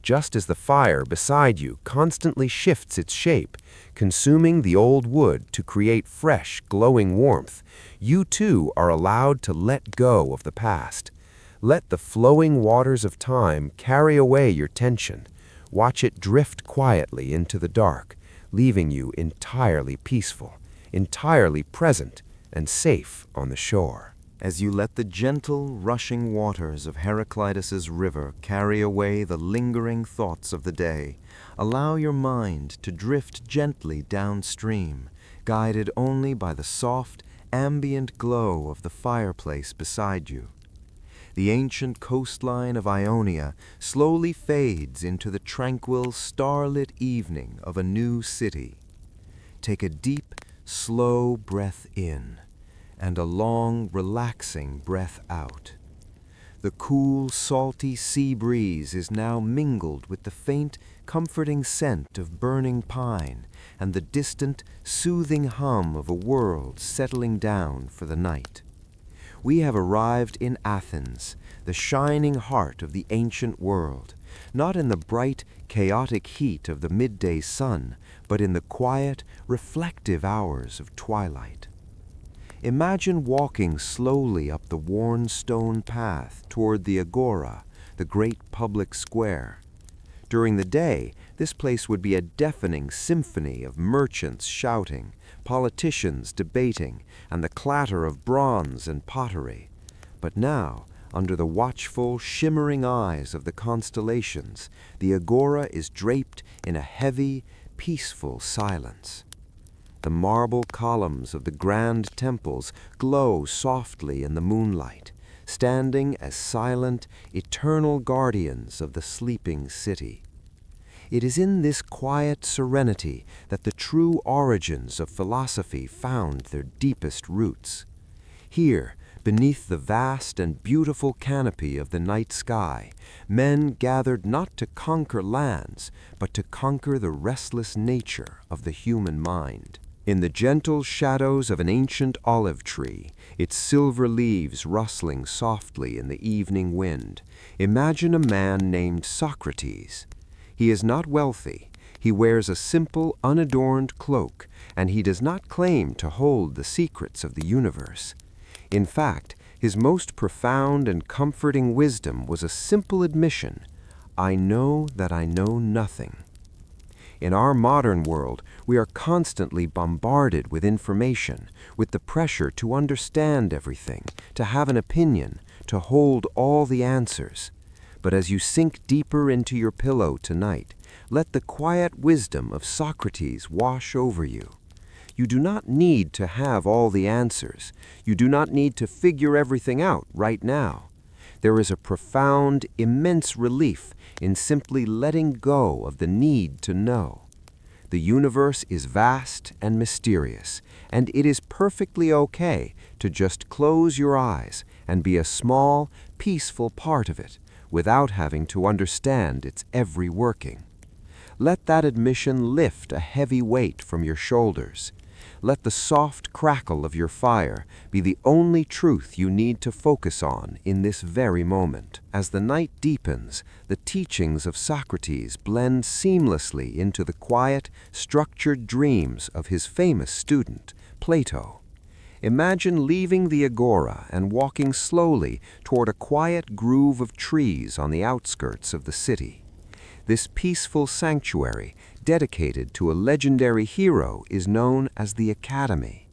Speaker 1: Just as the fire beside you constantly shifts its shape, consuming the old wood to create fresh, glowing warmth, you too are allowed to let go of the past. Let the flowing waters of time carry away your tension. Watch it drift quietly into the dark, leaving you entirely peaceful, entirely present, and safe on the shore.
Speaker 3: As you let the gentle, rushing waters of Heraclitus's river carry away the lingering thoughts of the day, allow your mind to drift gently downstream, guided only by the soft, ambient glow of the fireplace beside you. The ancient coastline of Ionia slowly fades into the tranquil, starlit evening of a new city. Take a deep, slow breath in, and a long, relaxing breath out. The cool, salty sea breeze is now mingled with the faint, comforting scent of burning pine and the distant, soothing hum of a world settling down for the night. We have arrived in Athens, the shining heart of the ancient world, not in the bright, chaotic heat of the midday sun, but in the quiet, reflective hours of twilight.
Speaker 1: Imagine walking slowly up the worn stone path toward the agora, the great public square. During the day, this place would be a deafening symphony of merchants shouting, politicians debating, and the clatter of bronze and pottery. But now, under the watchful, shimmering eyes of the constellations, the agora is draped in a heavy, peaceful silence. The marble columns of the grand temples glow softly in the moonlight, standing as silent, eternal guardians of the sleeping city. It is in this quiet serenity that the true origins of philosophy found their deepest roots. Here, beneath the vast and beautiful canopy of the night sky, men gathered not to conquer lands, but to conquer the restless nature of the human mind. In the gentle shadows of an ancient olive tree, its silver leaves rustling softly in the evening wind, imagine a man named Socrates. He is not wealthy. He wears a simple, unadorned cloak, and he does not claim to hold the secrets of the universe. In fact, his most profound and comforting wisdom was a simple admission: I know that I know nothing. In our modern world, we are constantly bombarded with information, with the pressure to understand everything, to have an opinion, to hold all the answers. But as you sink deeper into your pillow tonight, let the quiet wisdom of Socrates wash over you. You do not need to have all the answers. You do not need to figure everything out right now. There is a profound, immense relief in simply letting go of the need to know. The universe is vast and mysterious, and it is perfectly okay to just close your eyes and be a small, peaceful part of it without having to understand its every working. Let that admission lift a heavy weight from your shoulders. Let the soft crackle of your fire be the only truth you need to focus on in this very moment. As the night deepens, the teachings of Socrates blend seamlessly into the quiet, structured dreams of his famous student, Plato. Imagine leaving the agora and walking slowly toward a quiet grove of trees on the outskirts of the city. This peaceful sanctuary, dedicated to a legendary hero, is known as the Academy.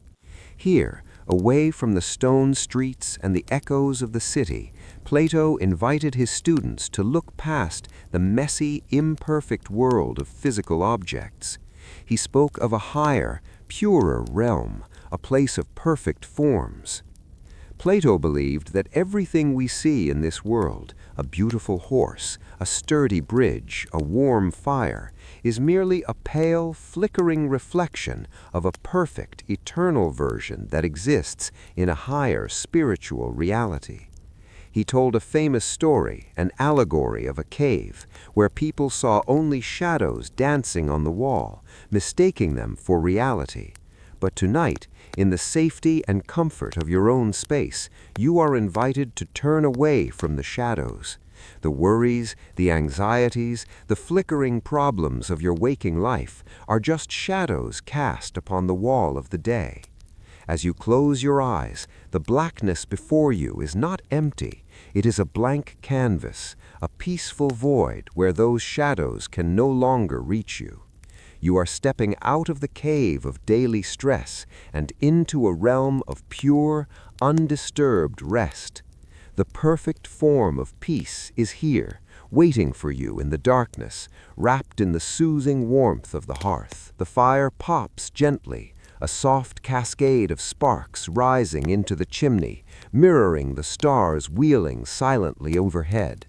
Speaker 1: Here, away from the stone streets and the echoes of the city, Plato invited his students to look past the messy, imperfect world of physical objects. He spoke of a higher, purer realm, a place of perfect forms. Plato believed that everything we see in this world, a beautiful horse, a sturdy bridge, a warm fire, is merely a pale, flickering reflection of a perfect, eternal version that exists in a higher spiritual reality. He told a famous story, an allegory of a cave, where people saw only shadows dancing on the wall, mistaking them for reality. But tonight, in the safety and comfort of your own space, you are invited to turn away from the shadows. The worries, the anxieties, the flickering problems of your waking life are just shadows cast upon the wall of the day. As you close your eyes, the blackness before you is not empty. It is a blank canvas, a peaceful void where those shadows can no longer reach you. You are stepping out of the cave of daily stress and into a realm of pure, undisturbed rest. The perfect form of peace is here, waiting for you in the darkness, wrapped in the soothing warmth of the hearth. The fire pops gently, a soft cascade of sparks rising into the chimney, mirroring the stars wheeling silently overhead.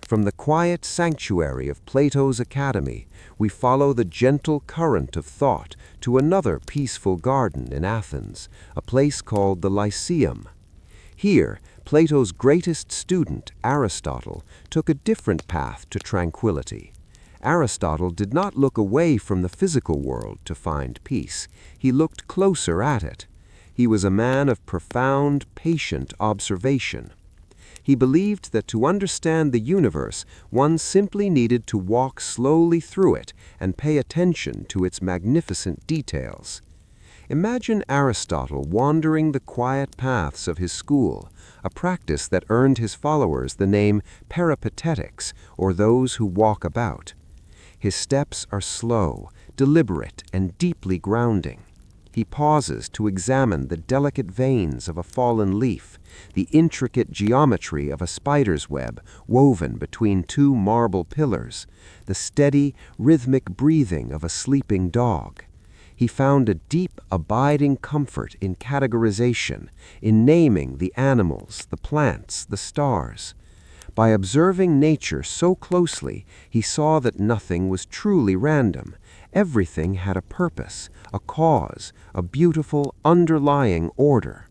Speaker 1: From the quiet sanctuary of Plato's Academy, we follow the gentle current of thought to another peaceful garden in Athens, a place called the Lyceum. Here, Plato's greatest student, Aristotle, took a different path to tranquility. Aristotle did not look away from the physical world to find peace. He looked closer at it. He was a man of profound, patient observation. He believed that to understand the universe, one simply needed to walk slowly through it and pay attention to its magnificent details. Imagine Aristotle wandering the quiet paths of his school, a practice that earned his followers the name peripatetics, or those who walk about. His steps are slow, deliberate, and deeply grounding. He pauses to examine the delicate veins of a fallen leaf, the intricate geometry of a spider's web woven between two marble pillars, the steady, rhythmic breathing of a sleeping dog. He found a deep, abiding comfort in categorization, in naming the animals, the plants, the stars. By observing nature so closely, he saw that nothing was truly random. Everything had a purpose, a cause, a beautiful underlying order.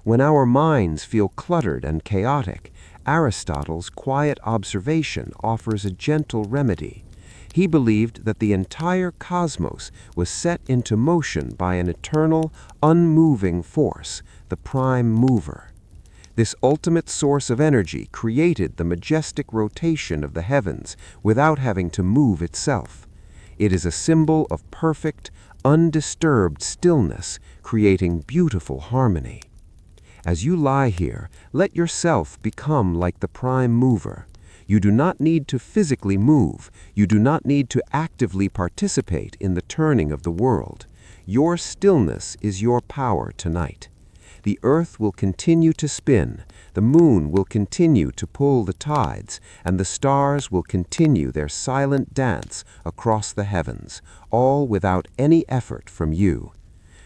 Speaker 1: When our minds feel cluttered and chaotic, Aristotle's quiet observation offers a gentle remedy. He believed that the entire cosmos was set into motion by an eternal, unmoving force, the prime mover. This ultimate source of energy created the majestic rotation of the heavens without having to move itself. It is a symbol of perfect, undisturbed stillness, creating beautiful harmony. As you lie here, let yourself become like the prime mover. You do not need to physically move. You do not need to actively participate in the turning of the world. Your stillness is your power tonight. The earth will continue to spin, the moon will continue to pull the tides, and the stars will continue their silent dance across the heavens, all without any effort from you.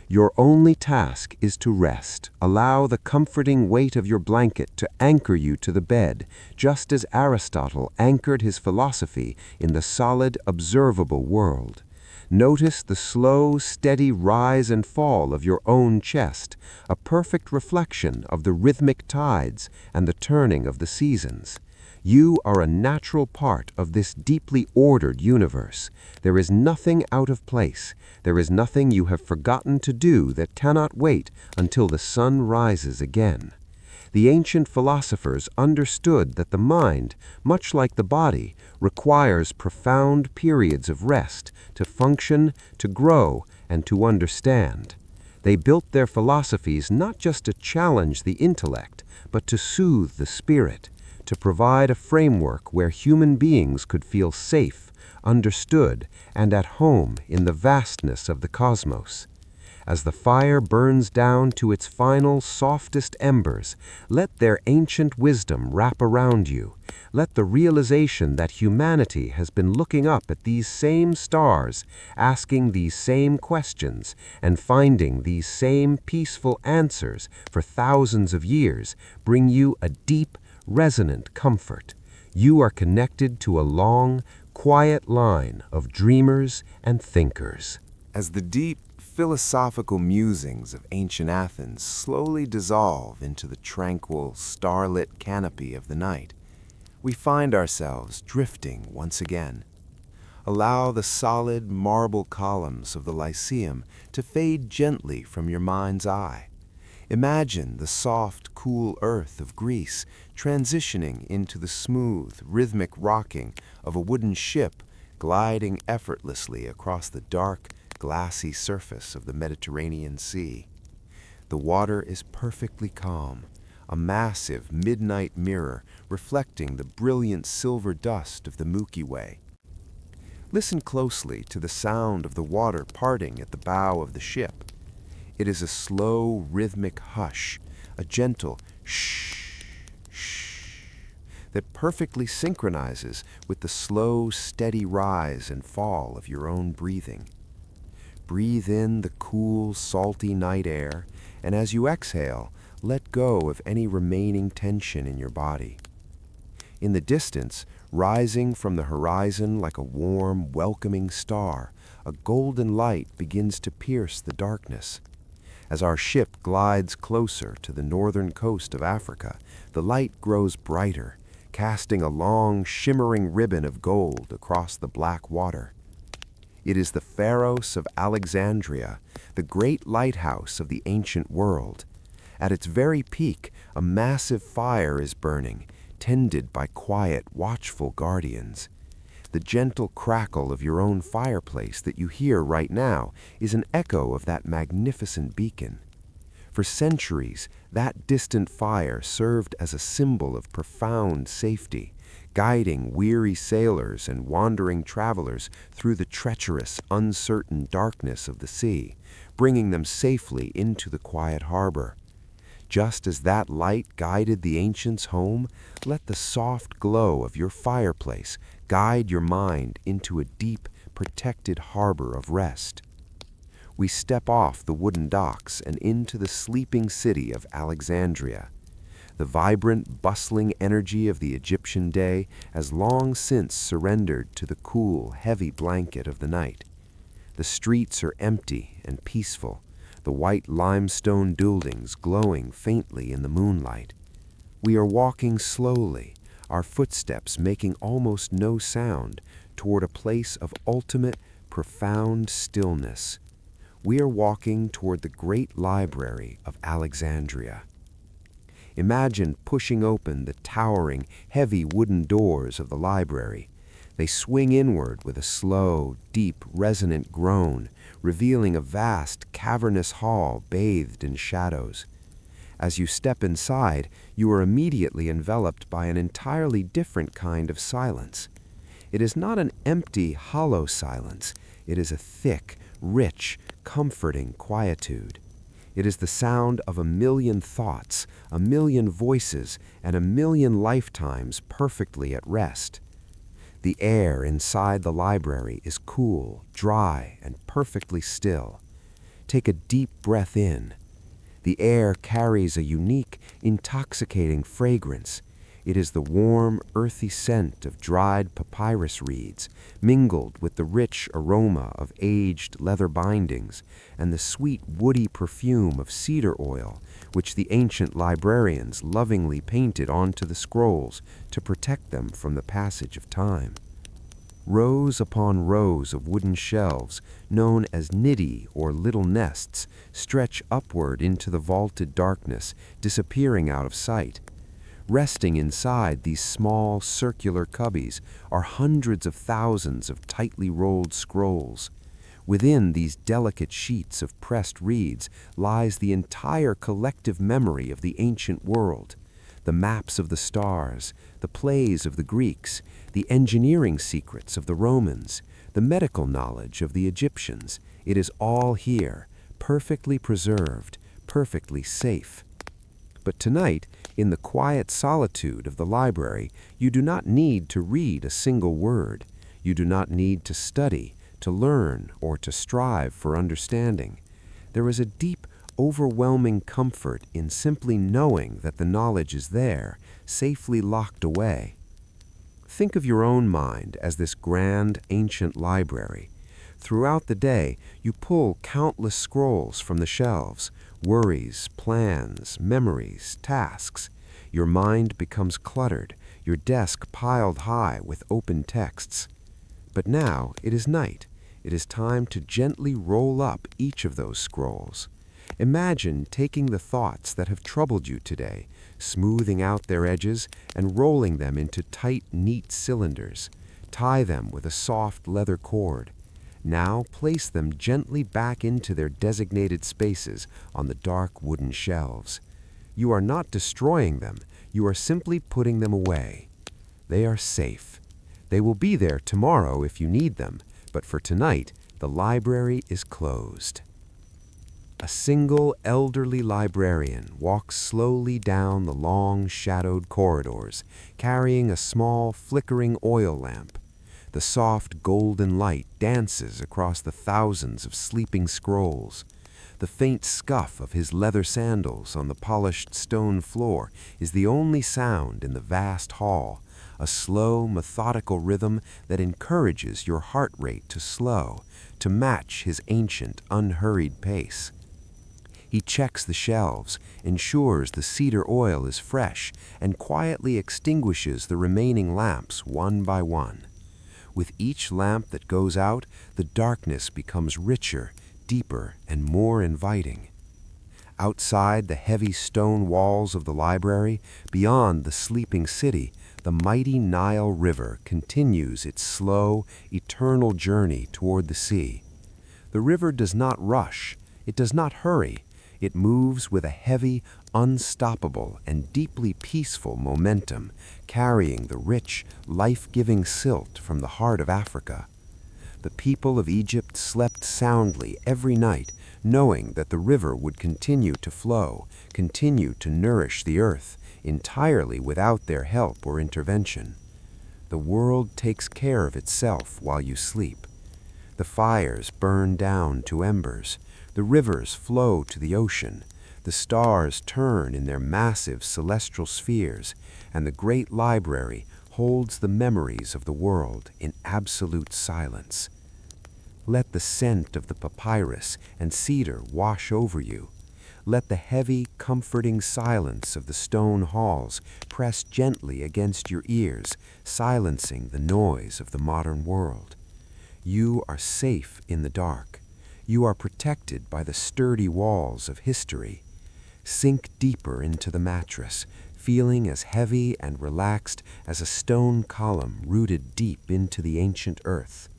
Speaker 1: Your only task is to rest. Allow the comforting weight of your blanket to anchor you to the bed, just as Aristotle anchored his philosophy in the solid, observable world. Notice the slow, steady rise and fall of your own chest, a perfect reflection of the rhythmic tides and the turning of the seasons. You are a natural part of this deeply ordered universe. There is nothing out of place. There is nothing you have forgotten to do that cannot wait until the sun rises again. The ancient philosophers understood that the mind, much like the body, requires profound periods of rest to function, to grow, and to understand. They built their philosophies not just to challenge the intellect, but to soothe the spirit, to provide a framework where human beings could feel safe, understood, and at home in the vastness of the cosmos. As the fire burns down to its final, softest embers, let their ancient wisdom wrap around you. Let the realization that humanity has been looking up at these same stars, asking these same questions, and finding these same peaceful answers for thousands of years bring you a deep, resonant comfort. You are connected to a long, quiet line of dreamers and thinkers.
Speaker 2: As the deep, philosophical musings of ancient Athens slowly dissolve into the tranquil, starlit canopy of the night, we find ourselves drifting once again. Allow the solid marble columns of the Lyceum to fade gently from your mind's eye. Imagine the soft, cool earth of Greece transitioning into the smooth, rhythmic rocking of a wooden ship gliding effortlessly across the dark, glassy surface of the Mediterranean Sea. The water is perfectly calm, a massive midnight mirror reflecting the brilliant silver dust of the Milky Way. Listen closely to the sound of the water parting at the bow of the ship. It is a slow, rhythmic hush, a gentle shh, shh, that perfectly synchronizes with the slow, steady rise and fall of your own breathing. Breathe in the cool, salty night air, and as you exhale, let go of any remaining tension in your body. In the distance, rising from the horizon like a warm, welcoming star, a golden light begins to pierce the darkness. As our ship glides closer to the northern coast of Africa, the light grows brighter, casting a long, shimmering ribbon of gold across the black water. It is the Pharos of Alexandria, the great lighthouse of the ancient world. At its very peak, a massive fire is burning, tended by quiet, watchful guardians.
Speaker 1: The gentle crackle of your own fireplace that you hear right now is an echo of that magnificent beacon. For centuries, that distant fire served as a symbol of profound safety, guiding weary sailors and wandering travelers through the treacherous, uncertain darkness of the sea, bringing them safely into the quiet harbor. Just as that light guided the ancients home, let the soft glow of your fireplace guide your mind into a deep, protected harbor of rest. We step off the wooden docks and into the sleeping city of Alexandria. The vibrant, bustling energy of the Egyptian day has long since surrendered to the cool, heavy blanket of the night. The streets are empty and peaceful, the white limestone buildings glowing faintly in the moonlight. We are walking slowly, our footsteps making almost no sound, toward a place of ultimate, profound stillness. We are walking toward the great library of Alexandria. Imagine pushing open the towering, heavy wooden doors of the library. They swing inward with a slow, deep, resonant groan, revealing a vast, cavernous hall bathed in shadows. As you step inside, you are immediately enveloped by an entirely different kind of silence. It is not an empty, hollow silence. It is a thick, rich, comforting quietude. It is the sound of a million thoughts, a million voices, and a million lifetimes perfectly at rest. The air inside the library is cool, dry, and perfectly still. Take a deep breath in. The air carries a unique, intoxicating fragrance. It is the warm, earthy scent of dried papyrus reeds, mingled with the rich aroma of aged leather bindings and the sweet, woody perfume of cedar oil, which the ancient librarians lovingly painted onto the scrolls to protect them from the passage of time. Rows upon rows of wooden shelves, known as niddy or little nests, stretch upward into the vaulted darkness, disappearing out of sight. Resting inside these small, circular cubbies are hundreds of thousands of tightly rolled scrolls. Within these delicate sheets of pressed reeds lies the entire collective memory of the ancient world. The maps of the stars, the plays of the Greeks, the engineering secrets of the Romans, the medical knowledge of the Egyptians. It is all here, perfectly preserved, perfectly safe. But tonight, in the quiet solitude of the library, you do not need to read a single word. You do not need to study, to learn, or to strive for understanding. There is a deep, overwhelming comfort in simply knowing that the knowledge is there, safely locked away. Think of your own mind as this grand, ancient library. Throughout the day, you pull countless scrolls from the shelves, worries, plans, memories, tasks. Your mind becomes cluttered, your desk piled high with open texts. But now it is night. It is time to gently roll up each of those scrolls. Imagine taking the thoughts that have troubled you today, smoothing out their edges and rolling them into tight, neat cylinders. Tie them with a soft leather cord. Now place them gently back into their designated spaces on the dark wooden shelves. You are not destroying them, you are simply putting them away. They are safe. They will be there tomorrow if you need them, but for tonight, the library is closed. A single elderly librarian walks slowly down the long, shadowed corridors, carrying a small, flickering oil lamp. The soft, golden light dances across the thousands of sleeping scrolls. The faint scuff of his leather sandals on the polished stone floor is the only sound in the vast hall, a slow, methodical rhythm that encourages your heart rate to slow, to match his ancient, unhurried pace. He checks the shelves, ensures the cedar oil is fresh, and quietly extinguishes the remaining lamps one by one. With each lamp that goes out, the darkness becomes richer, deeper, and more inviting. Outside the heavy stone walls of the library, beyond the sleeping city, the mighty Nile River continues its slow, eternal journey toward the sea. The river does not rush, it does not hurry, it moves with a heavy, unstoppable, and deeply peaceful momentum, carrying the rich, life-giving silt from the heart of Africa. The people of Egypt slept soundly every night, knowing that the river would continue to flow, continue to nourish the earth, entirely without their help or intervention. The world takes care of itself while you sleep. The fires burn down to embers, the rivers flow to the ocean, the stars turn in their massive celestial spheres, and the great library holds the memories of the world in absolute silence. Let the scent of the papyrus and cedar wash over you. Let the heavy, comforting silence of the stone halls press gently against your ears, silencing the noise of the modern world. You are safe in the dark. You are protected by the sturdy walls of history. Sink deeper into the mattress, feeling as heavy and relaxed as a stone column rooted deep into the ancient earth.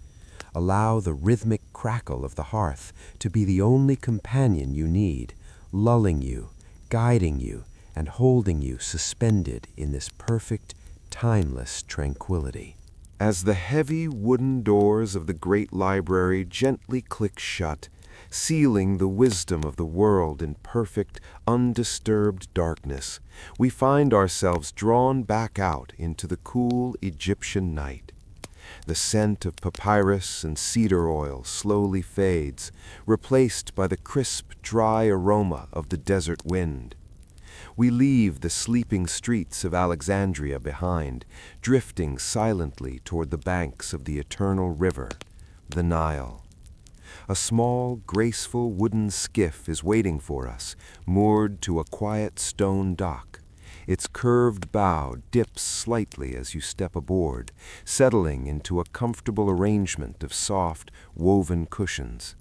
Speaker 1: Allow the rhythmic crackle of the hearth to be the only companion you need, lulling you, guiding you, and holding you suspended in this perfect, timeless tranquility.
Speaker 2: As the heavy wooden doors of the great library gently click shut, sealing the wisdom of the world in perfect, undisturbed darkness, we find ourselves drawn back out into the cool Egyptian night. The scent of papyrus and cedar oil slowly fades, replaced by the crisp, dry aroma of the desert wind. We leave the sleeping streets of Alexandria behind, drifting silently toward the banks of the eternal river, the Nile. A small, graceful wooden skiff is waiting for us, moored to a quiet stone dock. Its curved bow dips slightly as you step aboard, settling into a comfortable arrangement of soft, woven cushions.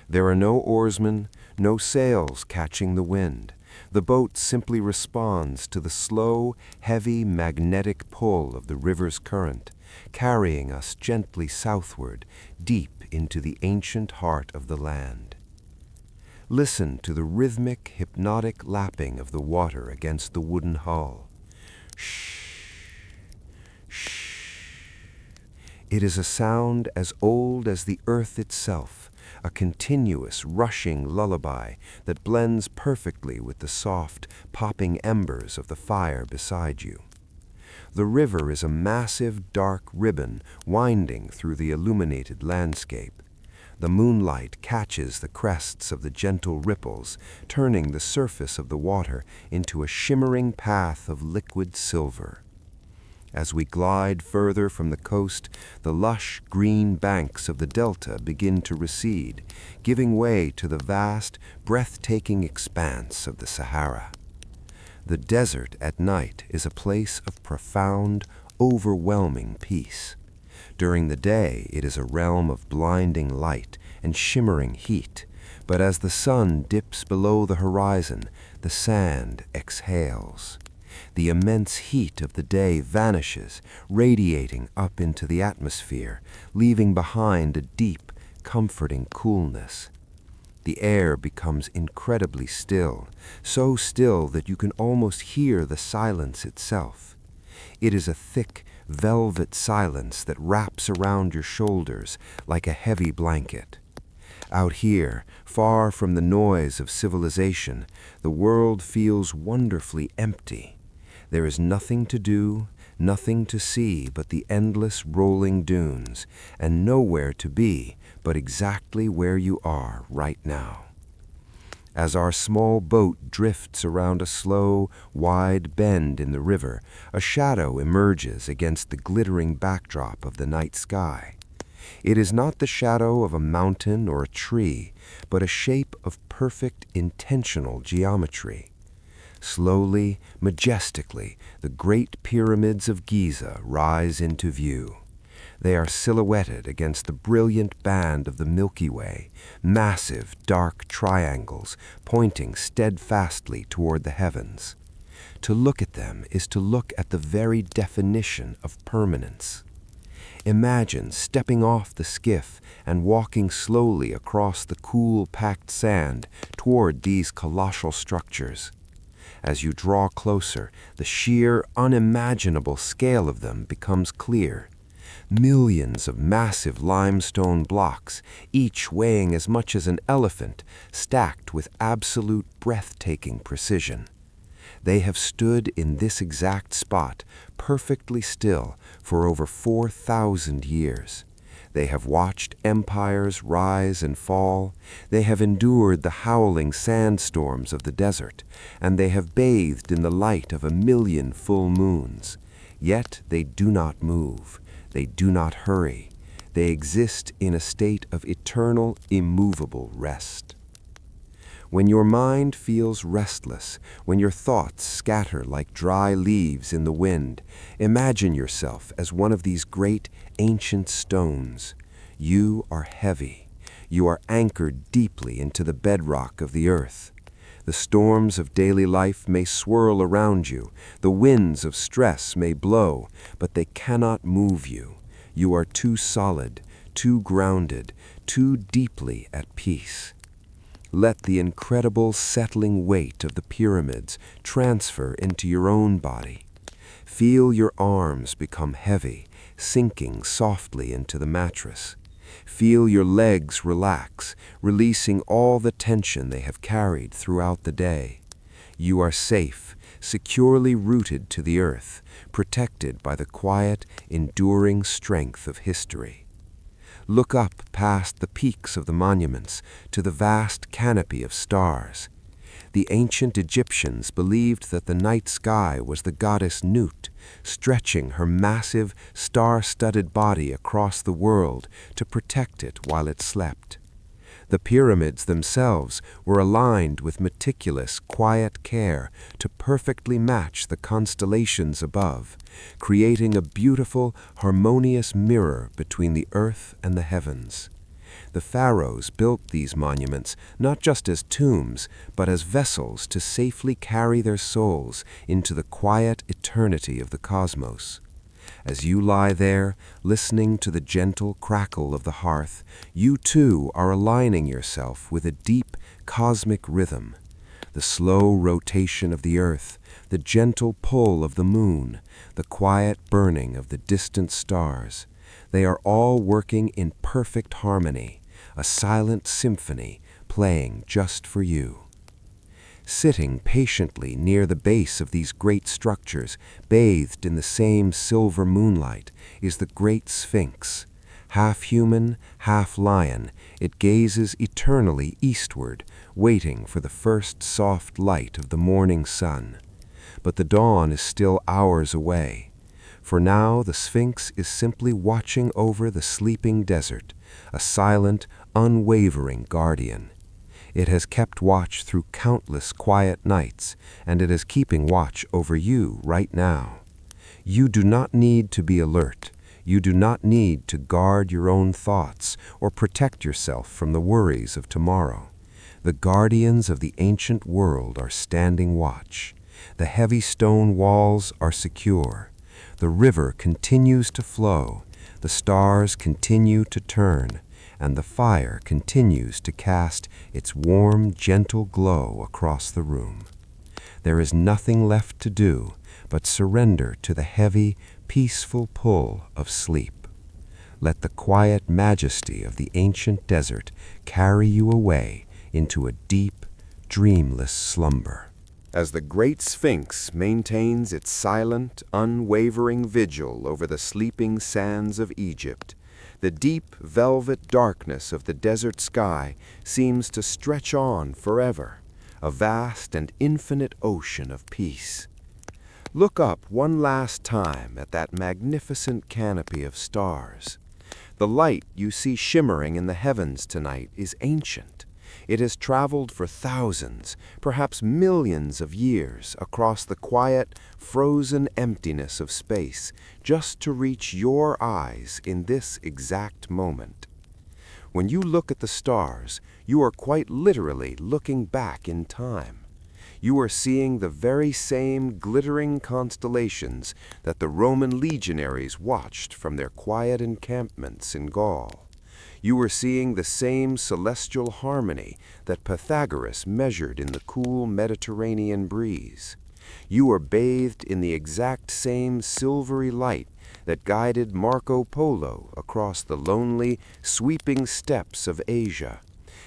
Speaker 2: There are no oarsmen, no sails catching the wind. The boat simply responds to the slow, heavy, magnetic pull of the river's current, carrying us gently southward, deep into the ancient heart of the land. Listen to the rhythmic, hypnotic lapping of the water against the wooden hull. Shh, shh. It is a sound as old as the earth itself, a continuous, rushing lullaby that blends perfectly with the soft, popping embers of the fire beside you. The river is a massive, dark ribbon winding through the illuminated landscape. The moonlight catches the crests of the gentle ripples, turning the surface of the water into a shimmering path of liquid silver. As we glide further from the coast, the lush green banks of the delta begin to recede, giving way to the vast, breathtaking expanse of the Sahara. The desert at night is a place of profound, overwhelming peace. During the day, it is a realm of blinding light and shimmering heat, but as the sun dips below the horizon, the sand exhales. The immense heat of the day vanishes, radiating up into the atmosphere, leaving behind a deep, comforting coolness. The air becomes incredibly still, so still that you can almost hear the silence itself. It is a thick, velvet silence that wraps around your shoulders like a heavy blanket. Out here, far from the noise of civilization, the world feels wonderfully empty. There is nothing to do, nothing to see but the endless rolling dunes, and nowhere to be but exactly where you are right now. As our small boat drifts around a slow, wide bend in the river, a shadow emerges against the glittering backdrop of the night sky. It is not the shadow of a mountain or a tree, but a shape of perfect, intentional geometry. Slowly, majestically, the great pyramids of Giza rise into view. They are silhouetted against the brilliant band of the Milky Way, massive, dark triangles pointing steadfastly toward the heavens.
Speaker 1: To look at them is to look at the very definition of permanence. Imagine stepping off the skiff and walking slowly across the cool, packed sand toward these colossal structures. As you draw closer, the sheer, unimaginable scale of them becomes clear. Millions of massive limestone blocks, each weighing as much as an elephant, stacked with absolute breathtaking precision. They have stood in this exact spot, perfectly still, for over 4,000 years. They have watched empires rise and fall. They have endured the howling sandstorms of the desert, and they have bathed in the light of 1,000,000 full moons. Yet they do not move. They do not hurry. They exist in a state of eternal, immovable rest. When your mind feels restless, when your thoughts scatter like dry leaves in the wind, imagine yourself as one of these great, ancient stones. You are heavy. You are anchored deeply into the bedrock of the earth. The storms of daily life may swirl around you, the winds of stress may blow, but they cannot move you. You are too solid, too grounded, too deeply at peace. Let the incredible settling weight of the pyramids transfer into your own body. Feel your arms become heavy, sinking softly into the mattress. Feel your legs relax, releasing all the tension they have carried throughout the day. You are safe, securely rooted to the earth, protected by the quiet, enduring strength of history. Look up past the peaks of the monuments to the vast canopy of stars. The ancient Egyptians believed that the night sky was the goddess Nut, stretching her massive, star-studded body across the world to protect it while it slept. The pyramids themselves were aligned with meticulous, quiet care to perfectly match the constellations above, creating a beautiful, harmonious mirror between the earth and the heavens. The pharaohs built these monuments not just as tombs, but as vessels to safely carry their souls into the quiet eternity of the cosmos. As you lie there, listening to the gentle crackle of the hearth, you too are aligning yourself with a deep, cosmic rhythm. The slow rotation of the earth, the gentle pull of the moon, the quiet burning of the distant stars, they are all working in perfect harmony, a silent symphony playing just for you. Sitting patiently near the base of these great structures, bathed in the same silver moonlight, is the great Sphinx. Half human, half lion, it gazes eternally eastward, waiting for the first soft light of the morning sun. But the dawn is still hours away. For now the Sphinx is simply watching over the sleeping desert, a silent, unwavering guardian. It has kept watch through countless quiet nights, and it is keeping watch over you right now. You do not need to be alert. You do not need to guard your own thoughts or protect yourself from the worries of tomorrow. The guardians of the ancient world are standing watch. The heavy stone walls are secure. The river continues to flow. The stars continue to turn. And the fire continues to cast its warm, gentle glow across the room. There is nothing left to do but surrender to the heavy, peaceful pull of sleep. Let the quiet majesty of the ancient desert carry you away into a deep, dreamless slumber.
Speaker 2: As the great Sphinx maintains its silent, unwavering vigil over the sleeping sands of Egypt, the deep velvet darkness of the desert sky seems to stretch on forever, a vast and infinite ocean of peace. Look up one last time at that magnificent canopy of stars. The light you see shimmering in the heavens tonight is ancient. It has traveled for thousands, perhaps millions of years across the quiet, frozen emptiness of space, just to reach your eyes in this exact moment. When you look at the stars, you are quite literally looking back in time.
Speaker 1: You are seeing the very same glittering constellations that the Roman legionaries watched from their quiet encampments in Gaul. You are seeing the same celestial harmony that Pythagoras measured in the cool Mediterranean breeze. You are bathed in the exact same silvery light that guided Marco Polo across the lonely, sweeping steppes of Asia,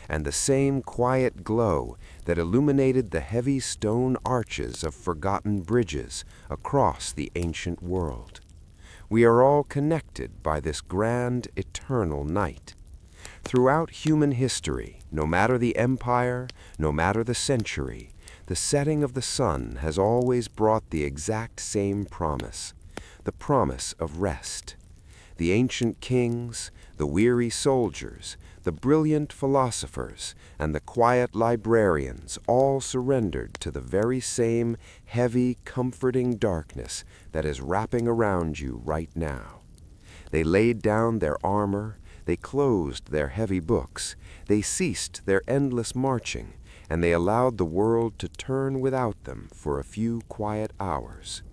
Speaker 1: and the same quiet glow that illuminated the heavy stone arches of forgotten bridges across the ancient world. We are all connected by this grand, eternal night. Throughout human history, no matter the empire, no matter the century, the setting of the sun has always brought the exact same promise, the promise of rest. The ancient kings, the weary soldiers, the brilliant philosophers, and the quiet librarians all surrendered to the very same heavy, comforting darkness that is wrapping around you right now. They laid down their armor, they closed their heavy books, they ceased their endless marching, and they allowed the world to turn without them for a few quiet hours.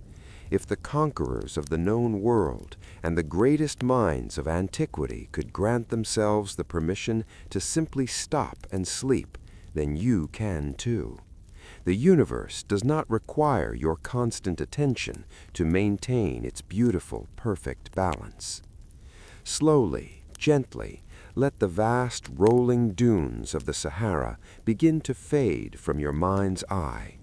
Speaker 1: If the conquerors of the known world and the greatest minds of antiquity could grant themselves the permission to simply stop and sleep, then you can too. The universe does not require your constant attention to maintain its beautiful, perfect balance. Slowly, gently, let the vast rolling dunes of the Sahara begin to fade from your mind's eye.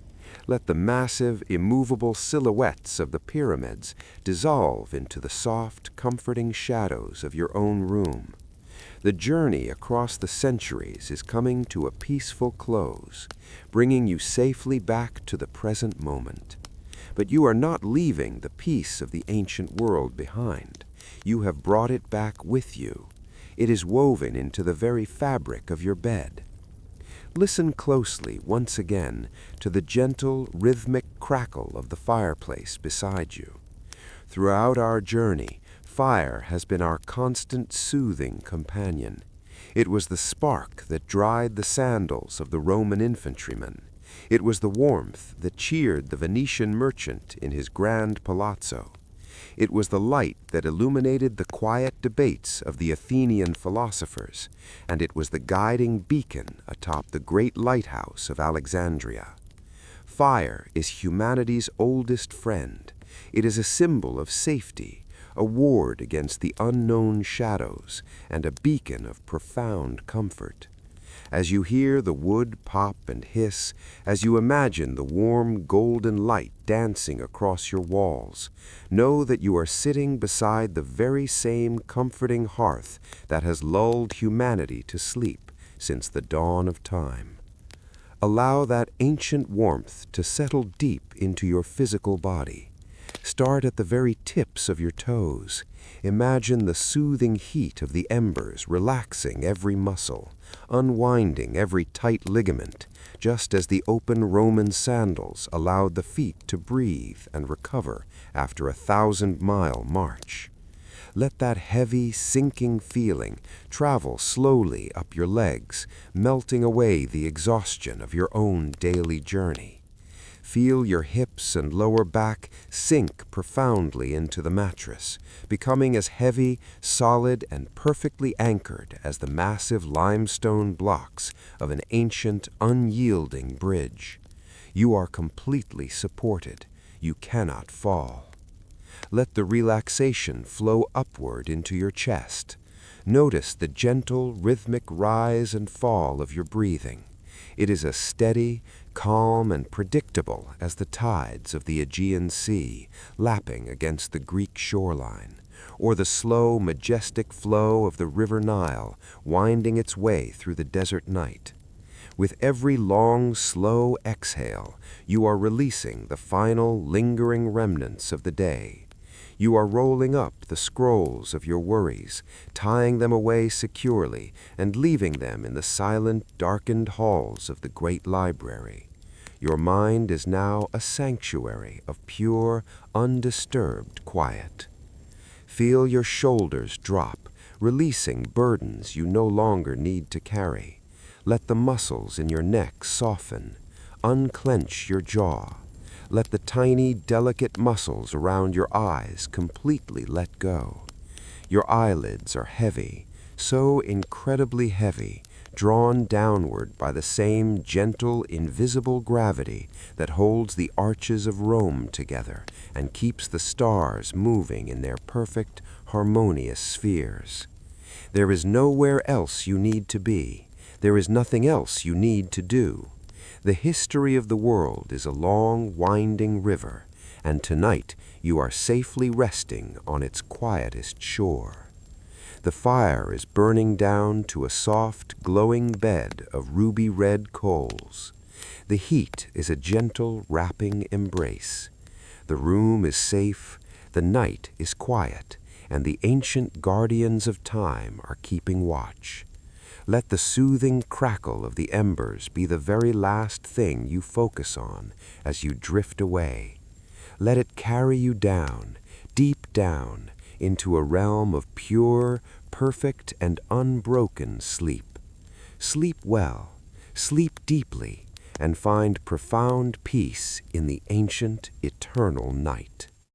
Speaker 1: Let the massive, immovable silhouettes of the pyramids dissolve into the soft, comforting shadows of your own room. The journey across the centuries is coming to a peaceful close, bringing you safely back to the present moment. But you are not leaving the peace of the ancient world behind. You have brought it back with you. It is woven into the very fabric of your bed. Listen closely once again to the gentle, rhythmic crackle of the fireplace beside you. Throughout our journey, fire has been our constant soothing companion. It was the spark that dried the sandals of the Roman infantryman. It was the warmth that cheered the Venetian merchant in his grand palazzo. It was the light that illuminated the quiet debates of the Athenian philosophers, and it was the guiding beacon atop the great lighthouse of Alexandria. Fire is humanity's oldest friend. It is a symbol of safety, a ward against the unknown shadows, and a beacon of profound comfort. As you hear the wood pop and hiss, as you imagine the warm golden light dancing across your walls, know that you are sitting beside the very same comforting hearth that has lulled humanity to sleep since the dawn of time. Allow that ancient warmth to settle deep into your physical body. Start at the very tips of your toes. Imagine the soothing heat of the embers relaxing every muscle, unwinding every tight ligament, just as the open Roman sandals allowed the feet to breathe and recover after a 1,000-mile march. Let that heavy, sinking feeling travel slowly up your legs, melting away the exhaustion of your own daily journey. Feel your hips and lower back sink profoundly into the mattress, becoming as heavy, solid, and perfectly anchored as the massive limestone blocks of an ancient, unyielding bridge. You are completely supported. You cannot fall. Let the relaxation flow upward into your chest. Notice the gentle, rhythmic rise and fall of your breathing. It is as steady, calm, and predictable as the tides of the Aegean Sea lapping against the Greek shoreline, or the slow, majestic flow of the River Nile winding its way through the desert night. With every long, slow exhale, you are releasing the final, lingering remnants of the day. You are rolling up the scrolls of your worries, tying them away securely, and leaving them in the silent, darkened halls of the great library. Your mind is now a sanctuary of pure, undisturbed quiet. Feel your shoulders drop, releasing burdens you no longer need to carry. Let the muscles in your neck soften. Unclench your jaw. Let the tiny, delicate muscles around your eyes completely let go. Your eyelids are heavy, so incredibly heavy, drawn downward by the same gentle, invisible gravity that holds the arches of Rome together and keeps the stars moving in their perfect, harmonious spheres. There is nowhere else you need to be. There is nothing else you need to do. The history of the world is a long, winding river, and tonight you are safely resting on its quietest shore. The fire is burning down to a soft, glowing bed of ruby-red coals. The heat is a gentle, wrapping embrace. The room is safe, the night is quiet, and the ancient guardians of time are keeping watch. Let the soothing crackle of the embers be the very last thing you focus on as you drift away. Let it carry you down, deep down, into a realm of pure, perfect, and unbroken sleep. Sleep well, sleep deeply, and find profound peace in the ancient, eternal night.